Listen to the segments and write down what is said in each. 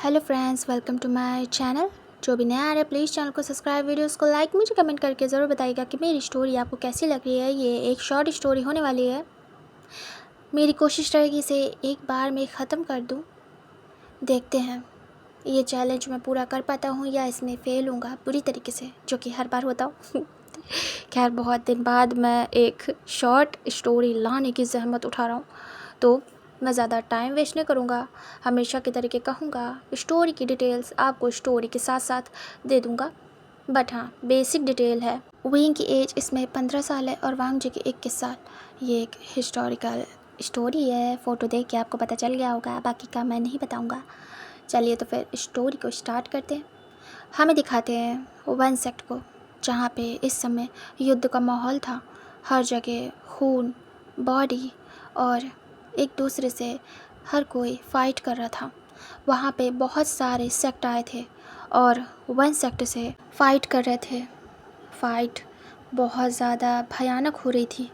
Hello friends, welcome to my channel. जो भी नया आ रहा है प्लीज़ चैनल को सब्सक्राइब, वीडियोस को लाइक, मुझे कमेंट करके ज़रूर बताइएगा कि मेरी स्टोरी आपको कैसी लग रही है। ये एक शॉर्ट स्टोरी होने वाली है। मेरी कोशिश रहेगी इसे एक बार में ख़त्म कर दूं। देखते हैं ये चैलेंज मैं पूरा कर पाता हूँ या इसमें फ़ेल होऊंगा बुरी तरीके से, जो कि हर बार होता हूँ। खैर, बहुत दिन बाद मैं एक शॉर्ट स्टोरी लाने की ज़हमत उठा रहा हूँ, तो मैं ज़्यादा टाइम वेस्ट नहीं करूँगा। हमेशा के तरीके कहूँगा, स्टोरी की डिटेल्स आपको स्टोरी के साथ साथ दे दूँगा। बट हाँ, बेसिक डिटेल है। विंग की एज इसमें 15 साल है और वांग जी की 21 साल। ये एक हिस्टोरिकल स्टोरी है। फ़ोटो देख के आपको पता चल गया होगा, बाकी का मैं नहीं बताऊँगा। चलिए तो फिर स्टोरी को स्टार्ट करते हैं। हमें दिखाते हैं वन सेक्ट को, जहाँ पे इस समय युद्ध का माहौल था। हर जगह खून, बॉडी और एक दूसरे से हर कोई फाइट कर रहा था। वहाँ पे बहुत सारे सेक्ट आए थे और वन सेक्ट से फाइट कर रहे थे। फाइट बहुत ज़्यादा भयानक हो रही थी।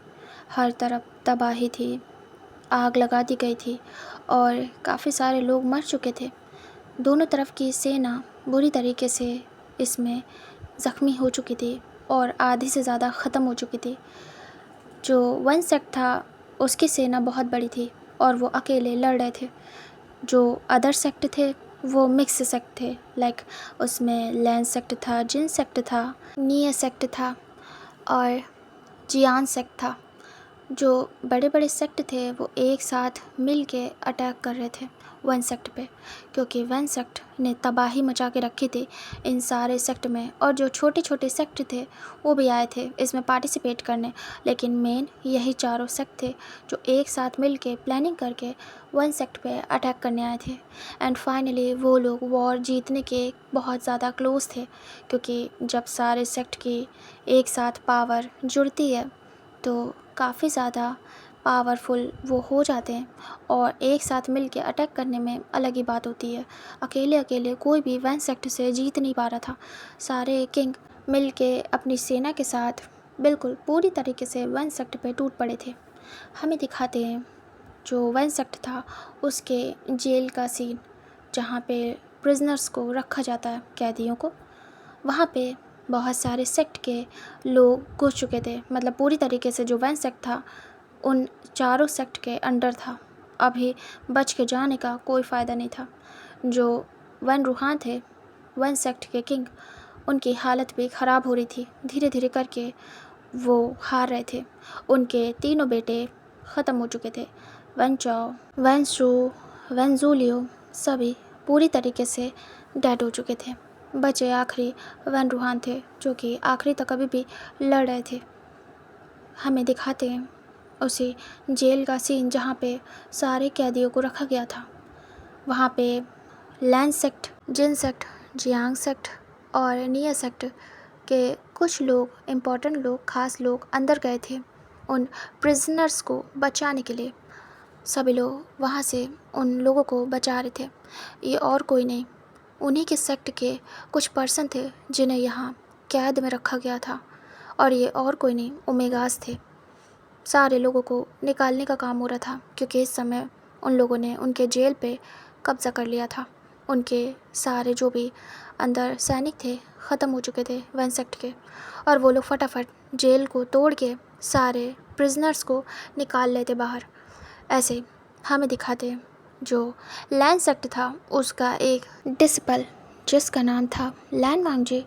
हर तरफ तबाही थी, आग लगा दी गई थी और काफ़ी सारे लोग मर चुके थे। दोनों तरफ की सेना बुरी तरीके से इसमें ज़ख्मी हो चुकी थी और आधी से ज़्यादा ख़त्म हो चुकी थी। जो वन सेक्ट था उसकी सेना बहुत बड़ी थी और वो अकेले लड़ रहे थे। जो अदर सेक्ट थे वो मिक्स सेक्ट थे, लाइक उसमें लैन सेक्ट था, जिन सेक्ट था, निये सेक्ट था और जियान सेक्ट था। जो बड़े बड़े सेक्ट थे वो एक साथ मिल के अटैक कर रहे थे वन सेक्ट पे, क्योंकि वन सेक्ट ने तबाही मचा के रखी थी इन सारे सेक्ट में। और जो छोटे छोटे सेक्ट थे वो भी आए थे इसमें पार्टिसिपेट करने, लेकिन मेन यही चारों सेक्ट थे जो एक साथ मिल के प्लानिंग करके वन सेक्ट पे अटैक करने आए थे। एंड फाइनली वो लोग वॉर जीतने के बहुत ज़्यादा क्लोज थे, क्योंकि जब सारे सेक्ट की एक साथ पावर जुड़ती है तो काफ़ी ज़्यादा पावरफुल वो हो जाते हैं और एक साथ मिल के अटैक करने में अलग ही बात होती है। अकेले अकेले कोई भी वन सेक्ट से जीत नहीं पा रहा था। सारे किंग मिल के अपनी सेना के साथ बिल्कुल पूरी तरीके से वन सेक्ट पे टूट पड़े थे। हमें दिखाते हैं जो वन सेक्ट था उसके जेल का सीन, जहाँ पे प्रिजनर्स को रखा जाता है, कैदियों को। वहाँ पे बहुत सारे सेक्ट के लोग घुस चुके थे, मतलब पूरी तरीके से जो वन सेक्ट था उन चारों सेक्ट के अंडर था। अभी बच के जाने का कोई फ़ायदा नहीं था। जो वन रूहान थे, वन सेक्ट के किंग, उनकी हालत भी ख़राब हो रही थी। धीरे धीरे करके वो हार रहे थे। उनके तीनों बेटे ख़त्म हो चुके थे। वन चाओ, वन शू, वन जूलियो सभी पूरी तरीके से डेड हो चुके थे। बचे आखिरी वन रूहान थे, जो कि आखिरी तक अभी भी लड़ रहे थे। हमें दिखाते हैं उसी जेल का सीन जहाँ पे सारे कैदियों को रखा गया था। वहाँ पे लैन सेक्ट, जिन सेक्ट, जियांग सेक्ट और निया सेक्ट के कुछ लोग, इम्पोर्टेंट लोग, ख़ास लोग अंदर गए थे उन प्रिजनर्स को बचाने के लिए। सभी लोग वहाँ से उन लोगों को बचा रहे थे। ये और कोई नहीं, उन्हीं के सेक्ट के कुछ पर्सन थे जिन्हें यहाँ कैद में रखा गया था। और ये और कोई नहीं, ओमेगास थे। सारे लोगों को निकालने का काम हो रहा था, क्योंकि इस समय उन लोगों ने उनके जेल पे कब्ज़ा कर लिया था। उनके सारे जो भी अंदर सैनिक थे ख़त्म हो चुके थे वन सेक्ट के, और वो लोग फटाफट जेल को तोड़ के सारे प्रिजनर्स को निकाल लेते बाहर। ऐसे हमें दिखाते जो लैन सेक्ट था उसका एक डिसिपल, जिसका नाम था लैन वांगजी,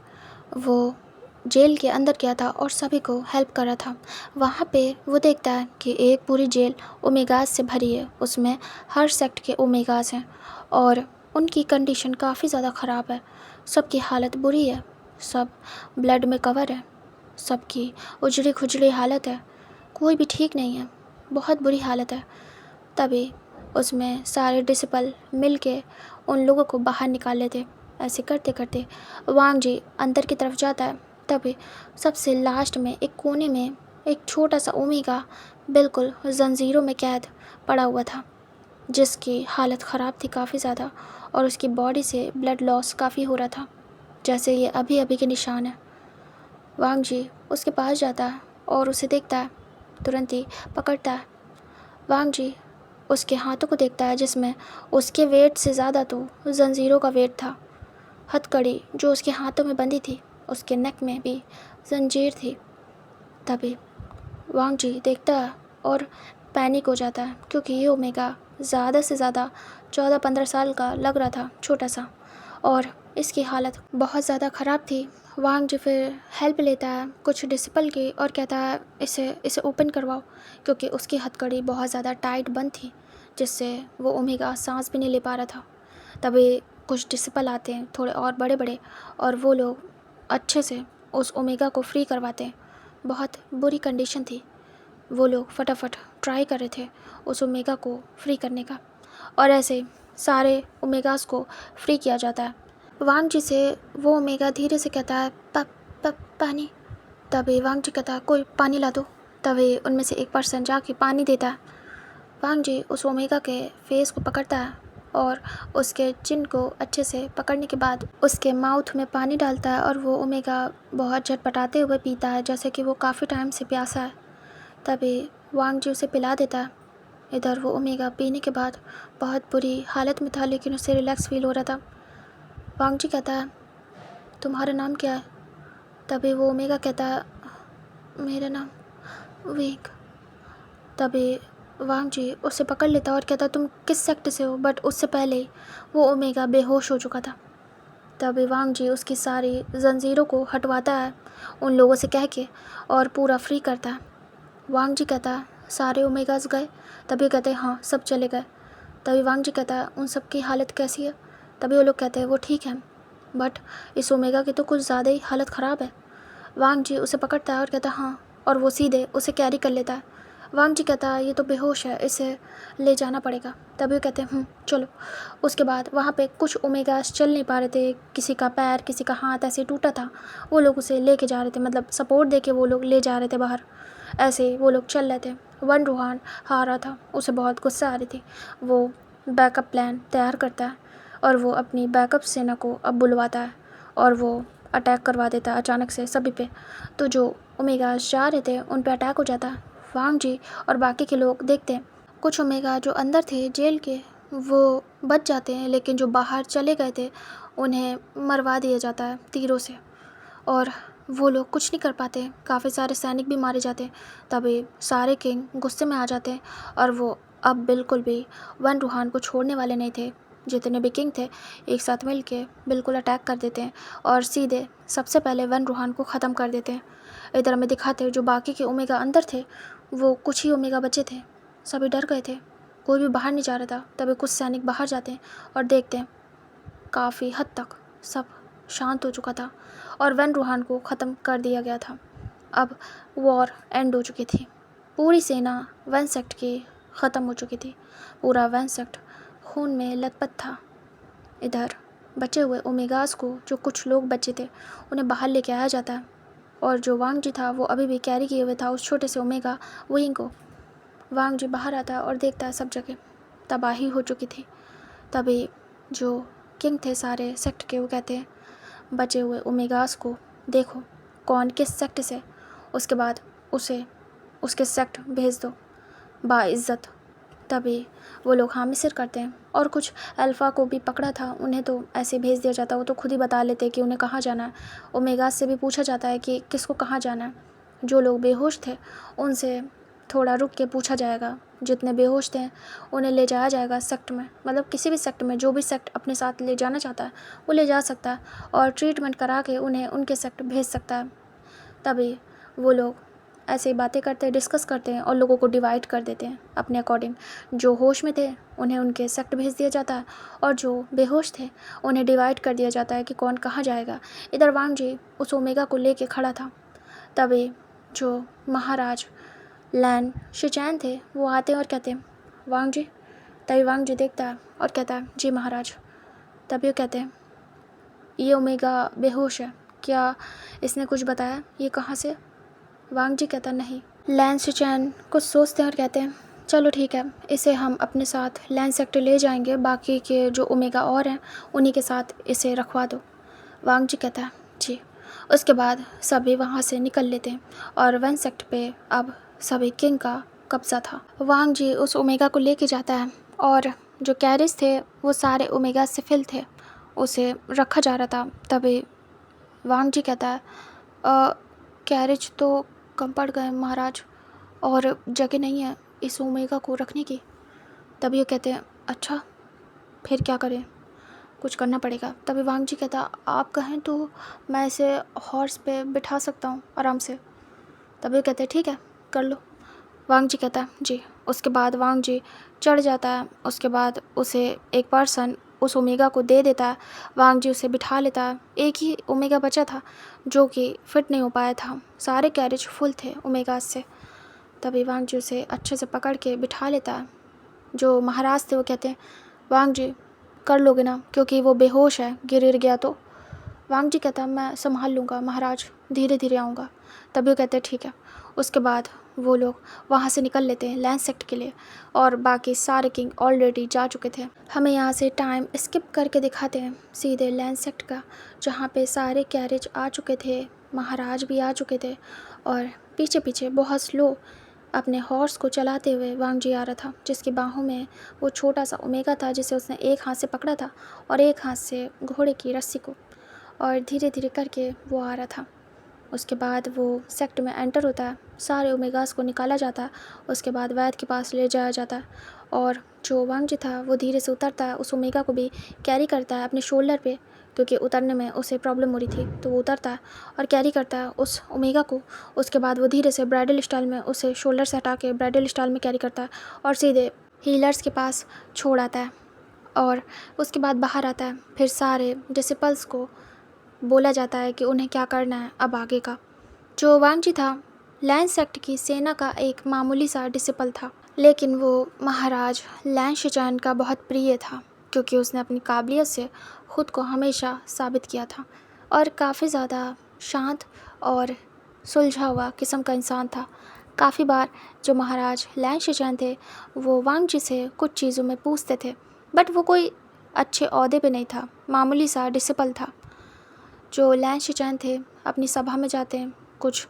वो जेल के अंदर गया था और सभी को हेल्प कर रहा था। वहाँ पे वो देखता है कि एक पूरी जेल ओमेगास से भरी है, उसमें हर सेक्ट के ओमेगास हैं और उनकी कंडीशन काफ़ी ज़्यादा ख़राब है। सबकी हालत बुरी है, सब ब्लड में कवर है, सबकी उजड़ी खुजड़ी हालत है, कोई भी ठीक नहीं है, बहुत बुरी हालत है। तभी उसमें सारे डिसिपल मिल के उन लोगों को बाहर निकाल लेते। ऐसे करते करते वांग जी अंदर की तरफ जाता है। तभी सबसे लास्ट में एक कोने में एक छोटा सा ओमेगा बिल्कुल जंजीरों में कैद पड़ा हुआ था, जिसकी हालत ख़राब थी काफ़ी ज़्यादा और उसकी बॉडी से ब्लड लॉस काफ़ी हो रहा था, जैसे ये अभी अभी के निशान है। वांग जी उसके पास जाता है और उसे देखता है, तुरंत ही पकड़ता है। वांग जी उसके हाथों को देखता है जिसमें उसके वेट से ज़्यादा तो जंजीरों का वेट था। हथकड़ी जो उसके हाथों में बंधी थी, उसके नेक में भी जंजीर थी। तभी वांग जी देखता है और पैनिक हो जाता है, क्योंकि ये ओमेगा ज़्यादा से ज़्यादा 14-15 साल का लग रहा था, छोटा सा, और इसकी हालत बहुत ज़्यादा ख़राब थी। वांग जी फिर हेल्प लेता है कुछ डिसिपल की और कहता है इसे ओपन करवाओ, क्योंकि उसकी हथकड़ी बहुत ज़्यादा टाइट बंद थी, जिससे वो ओमेगा सांस भी नहीं ले पा रहा था। तभी कुछ डिसिपल आते हैं, थोड़े और बड़े बड़े, और वो लोग अच्छे से उस ओमेगा को फ्री करवाते हैं। बहुत बुरी कंडीशन थी। वो लोग फटाफट ट्राई कर रहे थे उस ओमेगा को फ्री करने का, और ऐसे सारे ओमेगास को फ्री किया जाता है। वांग जी से वो ओमेगा धीरे से कहता है पानी। तभी वांग जी कहता है कोई पानी ला दो। तभी उनमें से एक पर्सन जाके पानी देता है। वांग जी उस ओमेगा के फेस को पकड़ता है और उसके चिन को अच्छे से पकड़ने के बाद उसके माउथ में पानी डालता है, और वो ओमेगा बहुत झटपटाते हुए पीता है, जैसे कि वो काफ़ी टाइम से प्यासा है। तभी वांग जी उसे पिला देता है। इधर वो ओमेगा पीने के बाद बहुत बुरी हालत में था, लेकिन उसे रिलैक्स फील हो रहा था। वांग जी कहता है तुम्हारा नाम क्या है? तभी वो ओमेगा कहता है मेरा नाम वीक। तभी वांग जी उसे पकड़ लेता और कहता तुम किस सेक्ट से हो? बट उससे पहले ही वो ओमेगा बेहोश हो चुका था। तभी वांग जी उसकी सारी जंजीरों को हटवाता है उन लोगों से कह के, और पूरा फ्री करता है। वांग जी कहता है सारे ओमेगास गए? तभी कहते हैं हाँ, सब चले गए। तभी वांग जी कहता है उन सब की हालत कैसी है? तभी वो लोग कहते हैं वो ठीक है, बट इस ओमेगा की तो कुछ ज़्यादा ही हालत ख़राब है। वांग जी उसे पकड़ता है और कहता है हाँ, और वो सीधे उसे कैरी कर लेता है। वांग जी कहता है ये तो बेहोश है, इसे ले जाना पड़ेगा। तभी वो कहते हैं चलो। उसके बाद वहाँ पे कुछ ओमेगास चल नहीं पा रहे थे, किसी का पैर किसी का हाथ ऐसे टूटा था, वो लोग उसे लेके जा रहे थे, मतलब सपोर्ट दे के वो लोग ले जा रहे थे बाहर। ऐसे वो लोग चल रहे थे। वन रूहान हार रहा था, उसे बहुत गुस्सा आ रही थी। वो बैकअप प्लान तैयार करता है और वो अपनी बैकअप सेना को अब बुलवाता है, और वो अटैक करवा देता है अचानक से सभी पे। तो जो ओमेगा जा रहे थे उन पे अटैक हो जाता है। वांग जी और बाकी के लोग देखते हैं कुछ ओमेगा जो अंदर थे जेल के वो बच जाते हैं, लेकिन जो बाहर चले गए थे उन्हें मरवा दिया जाता है तीरों से, और वो लोग कुछ नहीं कर पाते। काफ़ी सारे सैनिक भी मारे जाते हैं। तभी सारे किंग गुस्से में आ जाते हैं, और वो अब बिल्कुल भी वन रूहान को छोड़ने वाले नहीं थे। जितने भी किंग थे एक साथ मिल के बिल्कुल अटैक कर देते हैं, और सीधे सबसे पहले वन रूहान को ख़त्म कर देते हैं। इधर हमें दिखाते हैं जो बाकी के ओमेगा अंदर थे, वो कुछ ही ओमेगा बचे थे, सभी डर गए थे, कोई भी बाहर नहीं जा रहा था। तभी कुछ सैनिक बाहर जाते हैं और देखते हैं काफ़ी हद तक सब शांत हो चुका था, और वन रूहान को ख़त्म कर दिया गया था। अब वॉर एंड हो चुकी थी। पूरी सेना वन सेक्ट की ख़त्म हो चुकी थी। पूरा वन सेक्ट खून में लथपथ था। इधर बचे हुए ओमेगास को, जो कुछ लोग बचे थे, उन्हें बाहर लेके आया जाता है, और जो वांग जी था वो अभी भी कैरी किए हुए था उस छोटे से ओमेगा विंग को। वांग जी बाहर आता है और देखता है सब जगह तबाही हो चुकी थी। तभी जो किंग थे सारे सेक्ट के, वो कहते हैं बचे हुए ओमेगास को देखो कौन किस सेक्ट से, उसके बाद उसे उसके सेक्ट भेज दो बाइज़्ज़त। तभी वो लोग हामिसिर करते हैं, और कुछ अल्फ़ा को भी पकड़ा था, उन्हें तो ऐसे भेज दिया जाता, वो तो खुद ही बता लेते कि उन्हें कहाँ जाना है। ओमेगास से भी पूछा जाता है कि किसको कहाँ जाना है। जो लोग बेहोश थे उनसे थोड़ा रुक के पूछा जाएगा, जितने बेहोश थे उन्हें ले जाया जाएगा सेक्ट में, मतलब किसी भी सेक्ट में, जो भी सेक्ट अपने साथ ले जाना चाहता है वो ले जा सकता है, और ट्रीटमेंट करा के उन्हें उनके सेक्ट भेज सकता है। तभी वो लोग ऐसे ही बातें करते हैं, डिस्कस करते हैं, और लोगों को डिवाइड कर देते हैं अपने अकॉर्डिंग। जो होश में थे उन्हें उनके सेक्ट भेज दिया जाता है, और जो बेहोश थे उन्हें डिवाइड कर दिया जाता है कि कौन कहाँ जाएगा। इधर वांग जी उस ओमेगा को लेके खड़ा था। तभी जो महाराज लैन शिचैन थे वो आते हैं और कहते हैं वांग जी। तभी वांग जी देखता है और कहता है जी महाराज। तभी वो कहते हैं ये ओमेगा बेहोश है, क्या इसने कुछ बताया, ये कहाँ से? वांग जी कहता नहीं। लैन शिचैन कुछ सोचते हैं और कहते हैं चलो ठीक है, इसे हम अपने साथ लैन सेक्टर ले जाएंगे, बाकी के जो ओमेगा और हैं उन्हीं के साथ इसे रखवा दो। वांग जी कहता है जी। उसके बाद सभी वहाँ से निकल लेते हैं, और वन सेक्ट पे अब सभी किंग का कब्जा था। वांग जी उस ओमेगा को लेके जाता है और जो कैरेज थे वो सारे ओमेगा से फिल थे, उसे रखा जा रहा था। तभी वांग जी कहता है कैरेज तो कम पड़ गए महाराज और जगह नहीं है इस ओमेगा को रखने की। तभी वो कहते हैं अच्छा फिर क्या करें, कुछ करना पड़ेगा। तभी वांग जी कहता आप कहें तो मैं इसे हॉर्स पे बिठा सकता हूँ आराम से। तभी वो कहते ठीक है कर लो। वांग जी कहता जी। उसके बाद वांग जी चढ़ जाता है। उसके बाद उसे एक पर्सन उस ओमेगा को दे देता है। वांग जी उसे बिठा लेता है। एक ही ओमेगा बचा था जो कि फिट नहीं हो पाया था, सारे कैरेज फुल थे ओमेगास से। तभी वांग जी उसे अच्छे से पकड़ के बिठा लेता है। जो महाराज थे वो कहते हैं वांग जी कर लोगे ना, क्योंकि वो बेहोश है, गिर गया तो। वांग जी कहता मैं संभाल लूँगा महाराज, धीरे धीरे आऊँगा। तभी वो कहते ठीक है। उसके बाद वो लोग वहाँ से निकल लेते हैं लैंड सेक्ट के लिए और बाकी सारे किंग ऑलरेडी जा चुके थे। हमें यहाँ से टाइम स्किप करके दिखाते हैं सीधे लैंड सेक्ट का, जहाँ पे सारे कैरेज आ चुके थे, महाराज भी आ चुके थे और पीछे पीछे बहुत स्लो अपने हॉर्स को चलाते हुए वांग जी आ रहा था, जिसकी बाहों में वो छोटा सा ओमेगा था जिसे उसने एक हाथ से पकड़ा था और एक हाथ से घोड़े की रस्सी को, और धीरे धीरे करके वो आ रहा था। उसके बाद वो सेक्ट में एंटर होता है, सारे ओमेगास को निकाला जाता है। उसके बाद वैद के पास ले जाया जाता है और जो वांग जी था वो धीरे से उतरता है, उस ओमेगा को भी कैरी करता है अपने शोल्डर पे, क्योंकि उतरने में उसे प्रॉब्लम हो रही थी। तो वो उतरता है और कैरी करता है उस ओमेगा को। उसके बाद वो धीरे से ब्राइडल स्टाइल में उसे शोल्डर से हटा के ब्राइडल स्टाइल में कैरी करता है और सीधे हीलर्स के पास छोड़ आता है। और उसके बाद बाहर आता है। फिर सारे डिसिपल्स को बोला जाता है कि उन्हें क्या करना है अब आगे का। जो वांग जी था लैंड सेक्ट की सेना का एक मामूली सा डिसिपल था, लेकिन वो महाराज लैंग शिचैन का बहुत प्रिय था, क्योंकि उसने अपनी काबिलियत से ख़ुद को हमेशा साबित किया था और काफ़ी ज़्यादा शांत और सुलझा हुआ किस्म का इंसान था। काफ़ी बार जो महाराज लैंग शिचैन थे वो वांग जी से कुछ चीज़ों में पूछते थे, बट वो कोई अच्छे ओहदे पे नहीं था, मामूली सा डिसिपल था। जो लैंग शिचैन थे अपनी सभा में जाते हैं, कुछ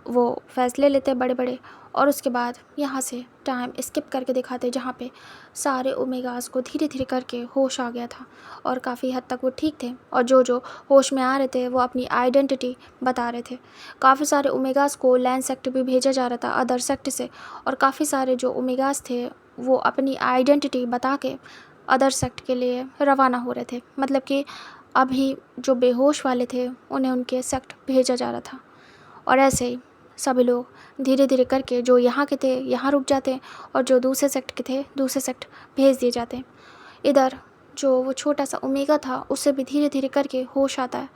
वो फैसले लेते बड़े बड़े, और उसके बाद यहाँ से टाइम स्किप करके दिखाते जहाँ पे सारे ओमेगास को धीरे धीरे करके होश आ गया था और काफ़ी हद तक वो ठीक थे। और जो जो होश में आ रहे थे वो अपनी आइडेंटिटी बता रहे थे। काफ़ी सारे ओमेगास को लैंड सेक्ट भी भेजा जा रहा था अदर सेक्ट से, और काफ़ी सारे जो ओमेगास थे वो अपनी आइडेंटिटी बता के अदर सेक्ट के लिए रवाना हो रहे थे। मतलब कि अभी जो बेहोश वाले थे उन्हें उनके सेक्ट भेजा जा रहा था। और ऐसे ही सभी लोग धीरे धीरे करके जो यहाँ के थे यहाँ रुक जाते हैं और जो दूसरे सेक्ट के थे दूसरे सेक्ट भेज दिए जाते हैं। इधर जो वो छोटा सा ओमेगा था उससे भी धीरे धीरे करके होश आता है।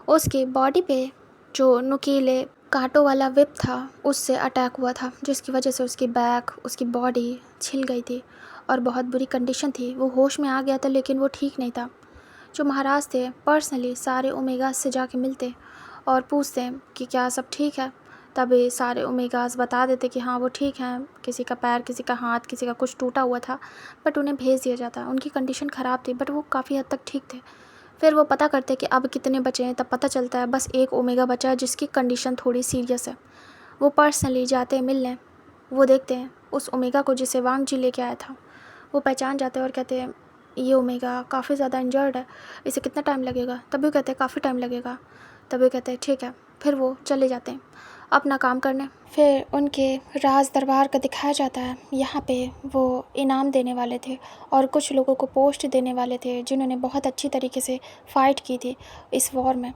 उसकी बॉडी पे जो नुकीले कांटों वाला विप था उससे अटैक हुआ था, जिसकी वजह से उसकी बैक, उसकी बॉडी छिल गई थी और बहुत बुरी कंडीशन थी। वो होश में आ गया था लेकिन वो ठीक नहीं था। जो महाराज थे पर्सनली सारे ओमेगास से जाके मिलते और पूछते हैं कि क्या सब ठीक है। तभी सारे ओमेगास बता देते कि हाँ वो ठीक हैं, किसी का पैर, किसी का हाथ, किसी का कुछ टूटा हुआ था, बट उन्हें भेज दिया जाता। उनकी कंडीशन ख़राब थी बट वो काफ़ी हद तक ठीक थे। फिर वो पता करते कि अब कितने बचे हैं, तब पता चलता है बस एक ओमेगा बचा है जिसकी कंडीशन थोड़ी सीरियस है। वो पर्सनली जाते हैं मिलने, वो देखते हैं उस ओमेगा को जिसे वांग जी लेके आया था। वो पहचान जाते हैं और कहते हैं ये ओमेगा काफ़ी ज़्यादा इंजर्ड है, इसे कितना टाइम लगेगा। तभी वो कहते हैं काफ़ी टाइम लगेगा। तभी वो कहते हैं ठीक है। फिर वो चले जाते हैं अपना काम करने। फिर उनके राज दरबार का दिखाया जाता है। यहाँ पे वो इनाम देने वाले थे और कुछ लोगों को पोस्ट देने वाले थे जिन्होंने बहुत अच्छी तरीके से फ़ाइट की थी इस वॉर में।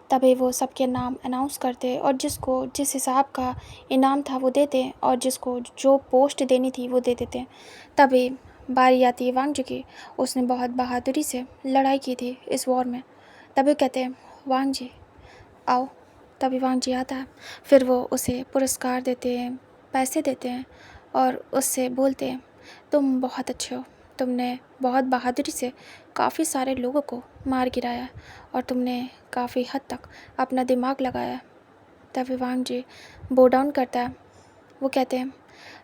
तभी वो सबके नाम अनाउंस करते और जिसको जिस हिसाब का इनाम था वो देते और जिसको जो पोस्ट देनी थी वो दे देते। तभी बारी आती है वांग जी की। उसने बहुत बहादुरी से लड़ाई की थी इस वॉर में। तभी कहते हैं वांग जी आओ। तभी वांग जी आता है। फिर वो उसे पुरस्कार देते हैं, पैसे देते हैं और उससे बोलते हैं तुम बहुत अच्छे हो, तुमने बहुत बहादुरी से काफ़ी सारे लोगों को मार गिराया और तुमने काफ़ी हद तक अपना दिमाग लगाया। तभी वांग जी बो डाउन करता है। वो कहते हैं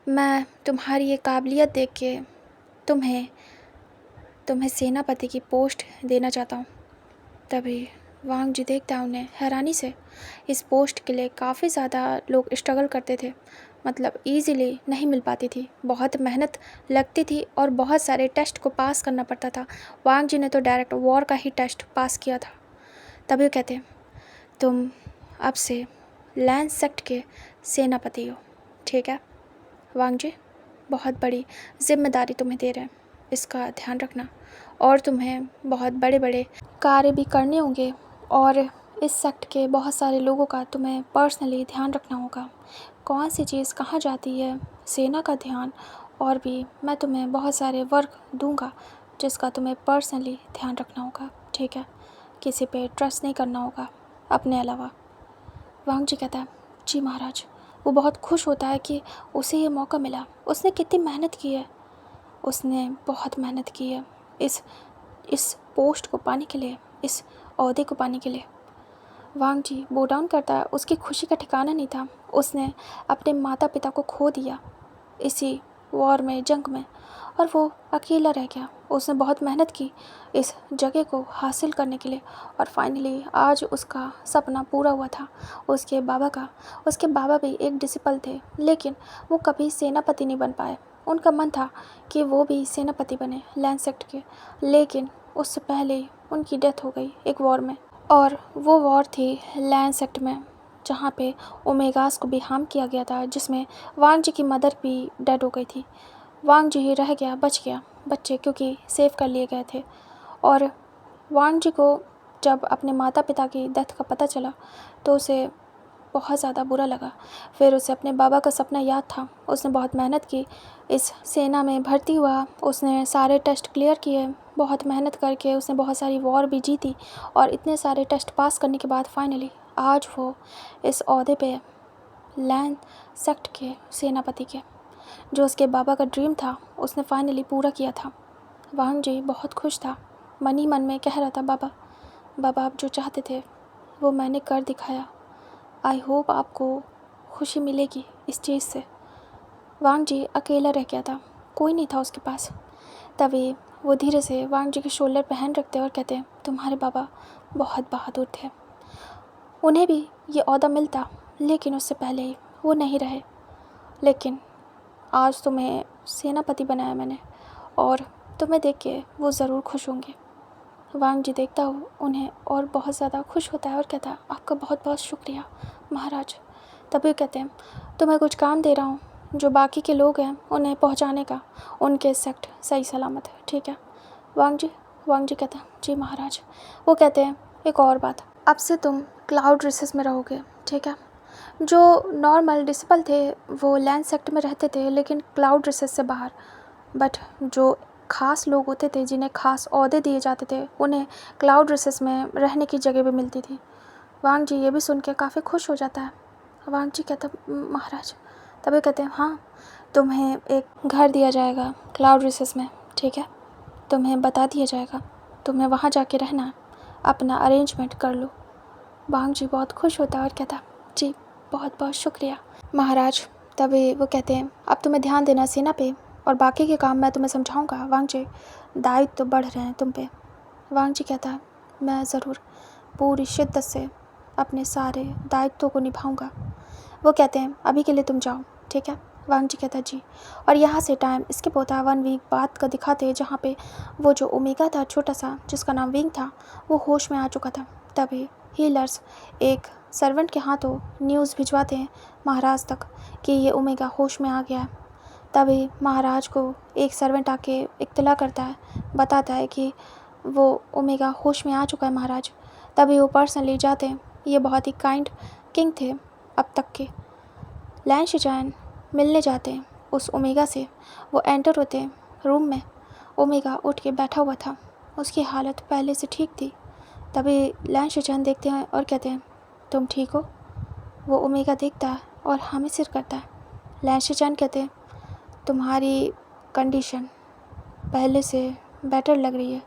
मैं तुम्हारी ये काबिलियत देख के तुम्हें सेनापति की पोस्ट देना चाहता हूँ। तभी वांग जी देखता है उन्हें हैरानी से। इस पोस्ट के लिए काफ़ी ज़्यादा लोग स्ट्रगल करते थे मतलब ईज़िली नहीं मिल पाती थी, बहुत मेहनत लगती थी और बहुत सारे टेस्ट को पास करना पड़ता था। वांग जी ने तो डायरेक्ट वॉर का ही टेस्ट पास किया था। तभी कहते तुम अब से लैंड सेक्ट के सेनापति हो, ठीक है वांग जी, बहुत बड़ी जिम्मेदारी तुम्हें दे रहे हैं, इसका ध्यान रखना। और तुम्हें बहुत बड़े बड़े कार्य भी करने होंगे और इस सेक्ट के बहुत सारे लोगों का तुम्हें पर्सनली ध्यान रखना होगा। कौन सी चीज़ कहाँ जाती है, सेना का ध्यान, और भी मैं तुम्हें बहुत सारे वर्क दूंगा जिसका तुम्हें पर्सनली ध्यान रखना होगा, ठीक है। किसी पे ट्रस्ट नहीं करना होगा अपने अलावा। वांग जी कहता है जी महाराज। वो बहुत खुश होता है कि उसे ये मौका मिला। उसने कितनी मेहनत की है, उसने बहुत मेहनत की है इस पोस्ट को पाने के लिए, इस ओहदे को पाने के लिए। वांग जी बो डाउन करता है। उसकी खुशी का ठिकाना नहीं था। उसने अपने माता पिता को खो दिया इसी वॉर में, जंग में, और वो अकेला रह गया। उसने बहुत मेहनत की इस जगह को हासिल करने के लिए और फाइनली आज उसका सपना पूरा हुआ था। उसके बाबा भी एक डिसिपल थे, लेकिन वो कभी सेनापति नहीं बन पाए। उनका मन था कि वो भी सेनापति बने लैंड सेक्ट के, लेकिन उससे पहले ही उनकी डेथ हो गई एक वॉर में। और वो वॉर थी लैंड सेक्ट में, जहाँ पे ओमेगास को भी हार्म किया गया था, जिसमें वांग जी की मदर भी डेड हो गई थी। वांग जी ही रह गया, बच गया बच्चे, क्योंकि सेव कर लिए गए थे। और वांग जी को जब अपने माता पिता की डेथ का पता चला तो उसे बहुत ज़्यादा बुरा लगा। फिर उसे अपने बाबा का सपना याद था। उसने बहुत मेहनत की, इस सेना में भर्ती हुआ, उसने सारे टेस्ट क्लियर किए, बहुत मेहनत करके उसने बहुत सारी वॉर भी जीती और इतने सारे टेस्ट पास करने के बाद फाइनली आज वो इस ओहदे पे लैंड सेक्ट के सेनापति के, जो उसके बाबा का ड्रीम था, उसने फाइनली पूरा किया था। वांग जी बहुत खुश था, मन ही मन में कह रहा था बाबा आप जो चाहते थे वो मैंने कर दिखाया। आई होप आपको खुशी मिलेगी इस चीज़ से। वांग जी अकेला रह गया था, कोई नहीं था उसके पास। तभी वो धीरे से वांग जी के शोल्डर पर हैंड रखते और कहते तुम्हारे बाबा बहुत बहादुर थे, उन्हें भी ये ओहदा मिलता, लेकिन उससे पहले ही वो नहीं रहे। लेकिन आज तुम्हें सेनापति बनाया मैंने और तुम्हें देख के वो ज़रूर खुश होंगे। वांग जी देखता हो उन्हें और बहुत ज़्यादा खुश होता है और कहता है आपका बहुत बहुत शुक्रिया महाराज। तभी कहते हैं तुम्हें कुछ काम दे रहा हूँ जो बाकी के लोग हैं उन्हें पहुँचाने का, उनके सेक्ट सही सलामत है, ठीक है। वांग जी कहते हैं जी महाराज। वो कहते हैं एक और बात, अब से तुम क्लाउड रिसेस में रहोगे, ठीक है। जो नॉर्मल डिसिपल थे वो लैंड सेक्ट में रहते थे, लेकिन क्लाउड रिसेस से बाहर। बट जो ख़ास लोग होते थे, जिन्हें ख़ास ओहदे दिए जाते थे, उन्हें क्लाउड रिसेस में रहने की जगह भी मिलती थी। वांग जी ये भी सुन के काफ़ी खुश हो जाता है। वांग जी कहता महाराज। तभी कहते हैं हाँ, तुम्हें एक घर दिया जाएगा क्लाउड रिसेस में, ठीक है। तुम्हें बता दिया जाएगा, तुम्हें वहाँ जाके रहना है, अपना अरेंजमेंट कर लो। वांग जी बहुत खुश होता है और कहता जी बहुत बहुत शुक्रिया महाराज। तभी वो कहते हैं अब तुम्हें ध्यान देना सेना पे और बाकी के काम मैं तुम्हें समझाऊंगा। वांग जी दायित्व तो बढ़ रहे हैं तुम पे। वांग जी कहता है मैं ज़रूर पूरी शिद्दत से अपने सारे दायित्वों को निभाऊंगा। वो कहते हैं अभी के लिए तुम जाओ, ठीक है। वांग जी कहता है जी। और यहाँ से टाइम स्किप होता है 1 वीक बाद का दिखाते हैं, जहाँ पे वो जो ओमेगा था छोटा सा जिसका नाम विंग था, वो होश में आ चुका था। तभी हीलर्स एक सर्वेंट के हाथों न्यूज़ भिजवाते हैं महाराज तक कि ये ओमेगा होश में आ गया है। तभी महाराज को एक सर्वेंट आके इत्तला करता है, बताता है कि वो ओमेगा होश में आ चुका है महाराज। तभी वो पर्सनली जाते हैं। ये बहुत ही काइंड किंग थे अब तक के। लैन शिजान मिलने जाते हैं उस ओमेगा से। वो एंटर होते हैं रूम में। ओमेगा उठ के बैठा हुआ था, उसकी हालत पहले से ठीक थी। तभी लैन शिजान देखते हैं और कहते हैं तुम ठीक हो। वो ओमेगा देखता है और हामी सिर करता है। लैन शिजान कहते हैं तुम्हारी कंडीशन पहले से बेटर लग रही है।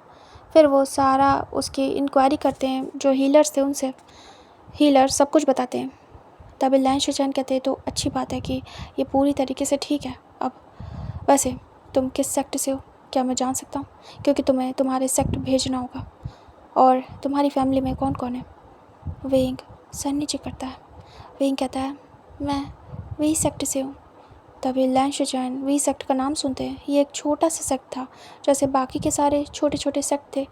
फिर वो सारा उसकी इंक्वायरी करते हैं, जो हीलर्स थे उनसे। हीलर सब कुछ बताते हैं। तभी लैन शिजान कहते हैं तो अच्छी बात है कि ये पूरी तरीके से ठीक है। अब वैसे तुम किस सेक्ट से हो, क्या मैं जान सकता हूँ? क्योंकि तुम्हें तुम्हारे सेक्ट भेजना होगा। और तुम्हारी फैमिली में कौन कौन है? विंग सर नीचे करता है। विंग कहता है मैं वही सेक्ट से हूँ तभी लैन शिचैन वी सेक्ट का नाम सुनते हैं। ये एक छोटा सा सेक्ट था, जैसे बाकी के सारे छोटे छोटे सेक्ट थे।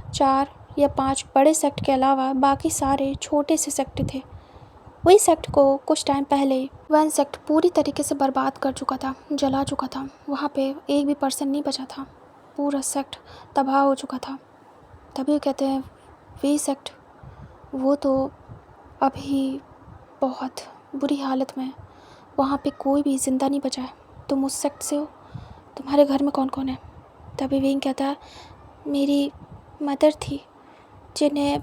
4 या 5 बड़े सेक्ट के अलावा बाकी सारे छोटे से सेक्ट थे। वही सेक्ट को कुछ टाइम पहले वन सेक्ट पूरी तरीके से बर्बाद कर चुका था, जला चुका था। वहाँ पे एक भी पर्सन नहीं बचा था, पूरा सेक्ट तबाह हो चुका था। तभी कहते हैं वी सेक्ट वो तो अभी बहुत बुरी हालत में है, वहाँ पे कोई भी ज़िंदा नहीं बचा है। तुम उस सेक्ट से हो, तुम्हारे घर में कौन कौन है? तभी विंग कहता है मेरी मदर थी जिन्हें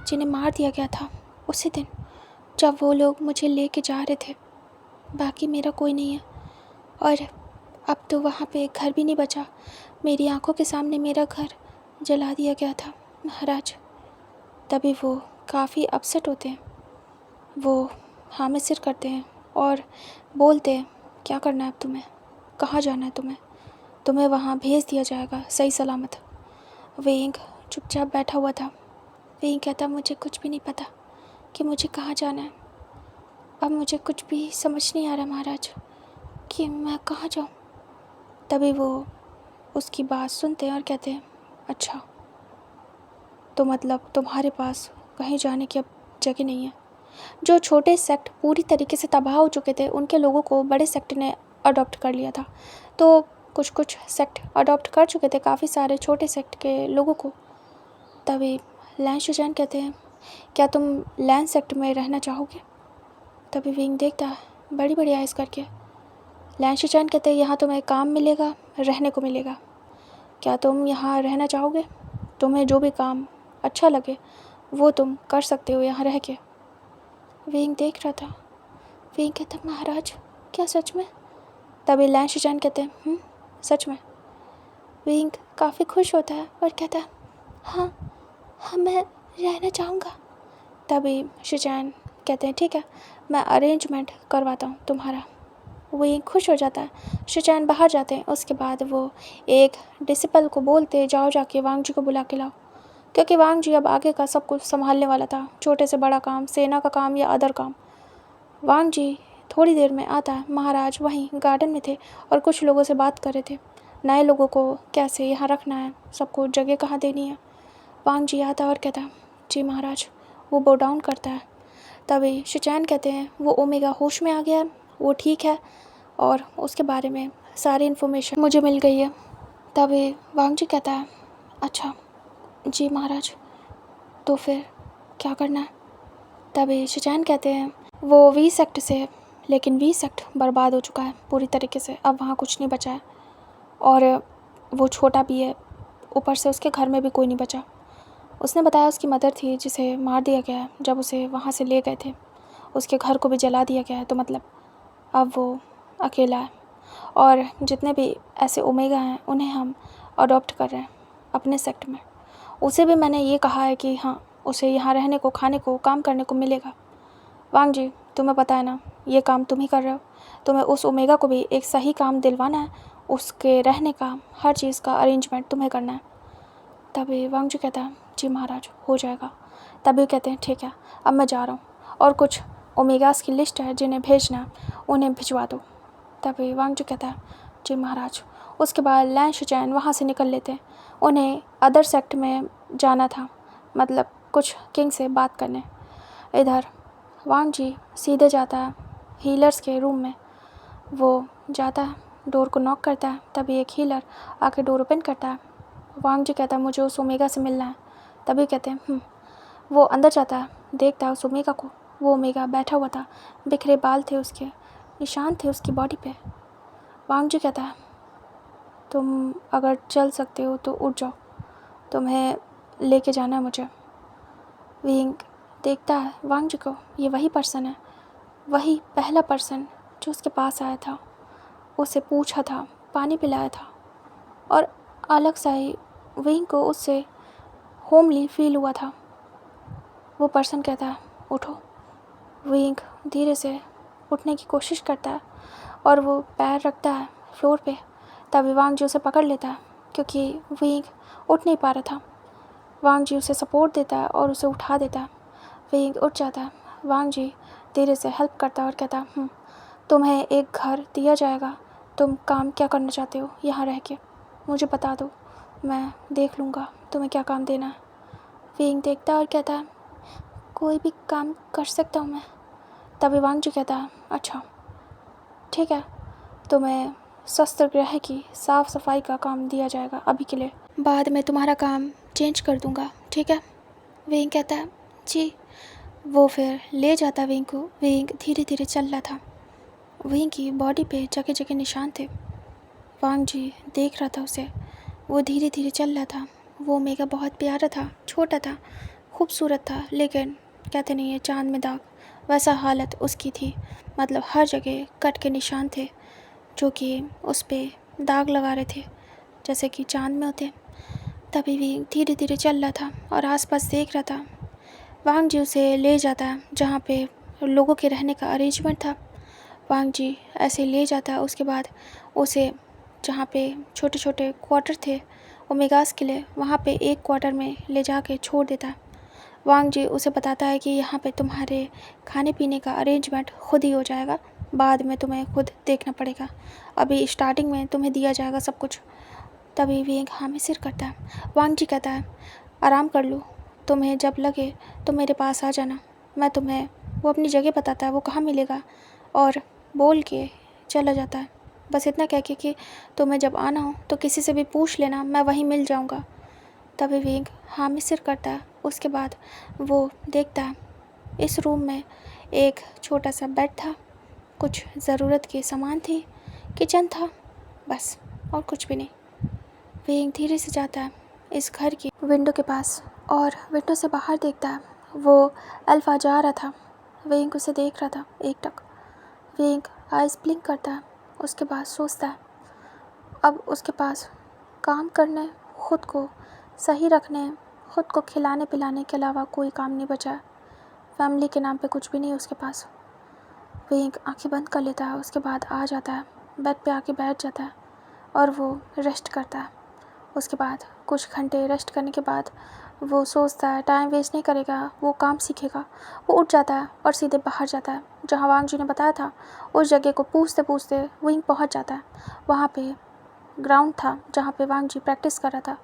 जिन्हें मार दिया गया था उसी दिन जब वो लोग मुझे लेके जा रहे थे। बाकी मेरा कोई नहीं है, और अब तो वहाँ पे एक घर भी नहीं बचा। मेरी आंखों के सामने मेरा घर जला दिया गया था महाराज। तभी वो काफ़ी अपसेट होते हैं, वो हाँ में सिर करते हैं और बोलते हैं क्या करना है अब तुम्हें, कहाँ जाना है तुम्हें वहाँ भेज दिया जाएगा सही सलामत। वेंग चुपचाप बैठा हुआ था। वेंग कहता मुझे कुछ भी नहीं पता कि मुझे कहाँ जाना है। अब मुझे कुछ भी समझ नहीं आ रहा महाराज कि मैं कहाँ जाऊँ। तभी वो उसकी बात सुनते हैं और कहते हैं अच्छा, तो मतलब तुम्हारे पास कहीं जाने की अब जगह नहीं है। जो छोटे सेक्ट पूरी तरीके से तबाह हो चुके थे उनके लोगों को बड़े सेक्ट ने अडॉप्ट कर लिया था, तो कुछ सेक्ट अडॉप्ट कर चुके थे काफ़ी सारे छोटे सेक्ट के लोगों को। तभी लैन शिचैन कहते हैं क्या तुम लैन सेक्ट में रहना चाहोगे? तभी विंग देखता है बड़ी बड़ी आइज़ करके। लैन शिचैन कहते हैं यहाँ तुम्हें काम मिलेगा, रहने को मिलेगा। क्या तुम यहाँ रहना चाहोगे? तुम्हें जो भी काम अच्छा लगे वो तुम कर सकते हो यहाँ रह के। विंग देख रहा था। विंग कहता महाराज क्या सच में? तभी लैन शिचैन कहते हैं सच में। विंग काफ़ी खुश होता है और कहता है हाँ मैं रहना चाहूँगा। तभी शिचैन कहते हैं ठीक है, मैं अरेंजमेंट करवाता हूँ तुम्हारा। विंग खुश हो जाता है। शिचैन बाहर जाते हैं। उसके बाद वो एक डिसिपल को बोलते जाओ जाके वांग जी को बुला के लाओ, क्योंकि वांग जी अब आगे का सब कुछ संभालने वाला था, छोटे से बड़ा काम, सेना का काम या अदर काम। वांग जी थोड़ी देर में आता है। महाराज वहीं गार्डन में थे और कुछ लोगों से बात कर रहे थे, नए लोगों को कैसे यहाँ रखना है, सबको जगह कहाँ देनी है। वांग जी आता है और कहता है जी महाराज। वो बो डाउन करता है। तभी शिचैन कहते हैं वो ओमेगा होश में आ गया, वो ठीक है और उसके बारे में सारी इन्फॉर्मेशन मुझे मिल गई है। तभी वांग जी कहता है अच्छा जी महाराज, तो फिर क्या करना है? तभी शिचैन कहते हैं वो वी सेक्ट से, लेकिन वी सेक्ट बर्बाद हो चुका है पूरी तरीके से, अब वहाँ कुछ नहीं बचा है और वो छोटा भी है, ऊपर से उसके घर में भी कोई नहीं बचा। उसने बताया उसकी मदर थी जिसे मार दिया गया है जब उसे वहाँ से ले गए थे, उसके घर को भी जला दिया गया है, तो मतलब अब वो अकेला है और जितने भी ऐसे ओमेगा हैं उन्हें हम अडॉप्ट कर रहे हैं अपने सेक्ट में। उसे भी मैंने ये कहा है कि हाँ उसे यहाँ रहने को, खाने को, काम करने को मिलेगा। वांग जी तुम्हें पता है ना ये काम तुम ही कर रहे हो, तुम्हें उस ओमेगा को भी एक सही काम दिलवाना है, उसके रहने का हर चीज़ का अरेंजमेंट तुम्हें करना है। तभी वांग जी कहता है जी महाराज हो जाएगा। तभी कहते हैं ठीक है अब मैं जा रहा हूँ और कुछ ओमेगास की लिस्ट है जिन्हें भेजना है उन्हें भिजवा दो। तभी वांग जी कहता है जी महाराज। उसके बाद लैन शिचैन वहाँ से निकल लेते हैं। उन्हें अदर सेक्ट में जाना था, मतलब कुछ किंग से बात करने। इधर वांग जी सीधे जाता है हीलर्स के रूम में। वो जाता है, डोर को नॉक करता है। तभी एक हीलर आके डोर ओपन करता है। वांग जी कहता है मुझे उस ओमेगा से मिलना है। तभी कहते हैं वो अंदर जाता है, देखता है उस ओमेगा को। वो ओमेगा बैठा हुआ था, बिखरे बाल थे उसके, निशान थे उसकी बॉडी पे। वांग जी कहता है तुम अगर चल सकते हो तो उठ जाओ, तुम्हें लेके जाना है मुझे। विंग देखता है वांग जी को, ये वही पर्सन है, वही पहला पर्सन जो उसके पास आया था, उसे पूछा था, पानी पिलाया था और अलग सा ही विंग को उससे होमली फील हुआ था। वो पर्सन कहता है उठो। विंग धीरे से उठने की कोशिश करता है और वो पैर रखता है फ्लोर पे। तभी वांग जी उसे पकड़ लेता है क्योंकि विंग उठ नहीं पा रहा था। वांग जी उसे सपोर्ट देता है और उसे उठा देता है। विंग उठ जाता है। वांग जी धीरे से हेल्प करता है और कहता है तुम्हें एक घर दिया जाएगा। तुम काम क्या करना चाहते हो यहाँ रह के, मुझे बता दो, मैं देख लूँगा तुम्हें क्या काम देना है। विंग देखता है और कहता है कोई भी काम कर सकता हूँ मैं। तभी वांग जी कहता है अच्छा ठीक है, तुम्हें शस्त्रगृह की साफ़ सफाई का काम दिया जाएगा अभी के लिए, बाद में तुम्हारा काम चेंज कर दूँगा, ठीक है। विंग कहता है जी। वो फिर ले जाता विंग को। विंग धीरे धीरे चल रहा था। विंग की बॉडी पे जगह जगह निशान थे। वांग जी देख रहा था उसे। वो धीरे धीरे चल रहा था। वो मेगा बहुत प्यारा था, छोटा था, खूबसूरत था, लेकिन कहते नहीं है चांद में दाग, वैसा हालत उसकी थी। मतलब हर जगह कट के निशान थे जो कि उस पर दाग लगा रहे थे जैसे कि चांद में होते। तभी भी धीरे धीरे चल रहा था और आसपास देख रहा था। वांग जी उसे ले जाता जहाँ पे लोगों के रहने का अरेंजमेंट था। वांग जी ऐसे ले जाता, उसके बाद उसे जहाँ पे छोटे छोटे क्वार्टर थे ओमेगास के लिए, वहाँ पे एक क्वार्टर में ले जाके छोड़ देता। वांग जी उसे बताता है कि यहाँ पे तुम्हारे खाने पीने का अरेंजमेंट खुद ही हो जाएगा, बाद में तुम्हें खुद देखना पड़ेगा, अभी स्टार्टिंग में तुम्हें दिया जाएगा सब कुछ। तभी भी एक हामी सिर करता है। वांग जी कहता है आराम कर लो, तुम्हें जब लगे तो मेरे पास आ जाना, मैं तुम्हें वो अपनी जगह बताता है वो कहाँ मिलेगा और बोल के चला जाता है। बस इतना कह के कि तुम्हें जब आना हो तो किसी से भी पूछ लेना, मैं वहीं मिल जाऊँगा। तभी विंग हामी सिर करता है। उसके बाद वो देखता है इस रूम में एक छोटा सा बेड था, कुछ ज़रूरत के सामान थे, किचन था, बस और कुछ भी नहीं। विंग धीरे से जाता है इस घर की विंडो के पास और विंडो से बाहर देखता है। वो अल्फा जा रहा था। विंग उसे देख रहा था एकटक। विंग आइस ब्लिंक करता है। उसके बाद सोचता है अब उसके पास काम करने, खुद को सही रखने, खुद को खिलाने पिलाने के अलावा कोई काम नहीं बचा है। फैमिली के नाम पे कुछ भी नहीं है उसके पास। विंग आंखें बंद कर लेता है। उसके बाद आ जाता है, बेड पे आके बैठ जाता है और वो रेस्ट करता है। उसके बाद कुछ घंटे रेस्ट करने के बाद वो सोचता है टाइम वेस्ट नहीं करेगा, वो काम सीखेगा। वो उठ जाता है और सीधे बाहर जाता है जहाँ वांग जी ने बताया था। उस जगह को पूछते पूछते विंग पहुँच जाता है। वहाँ पे ग्राउंड था जहाँ पे वांग जी प्रैक्टिस कर रहा था।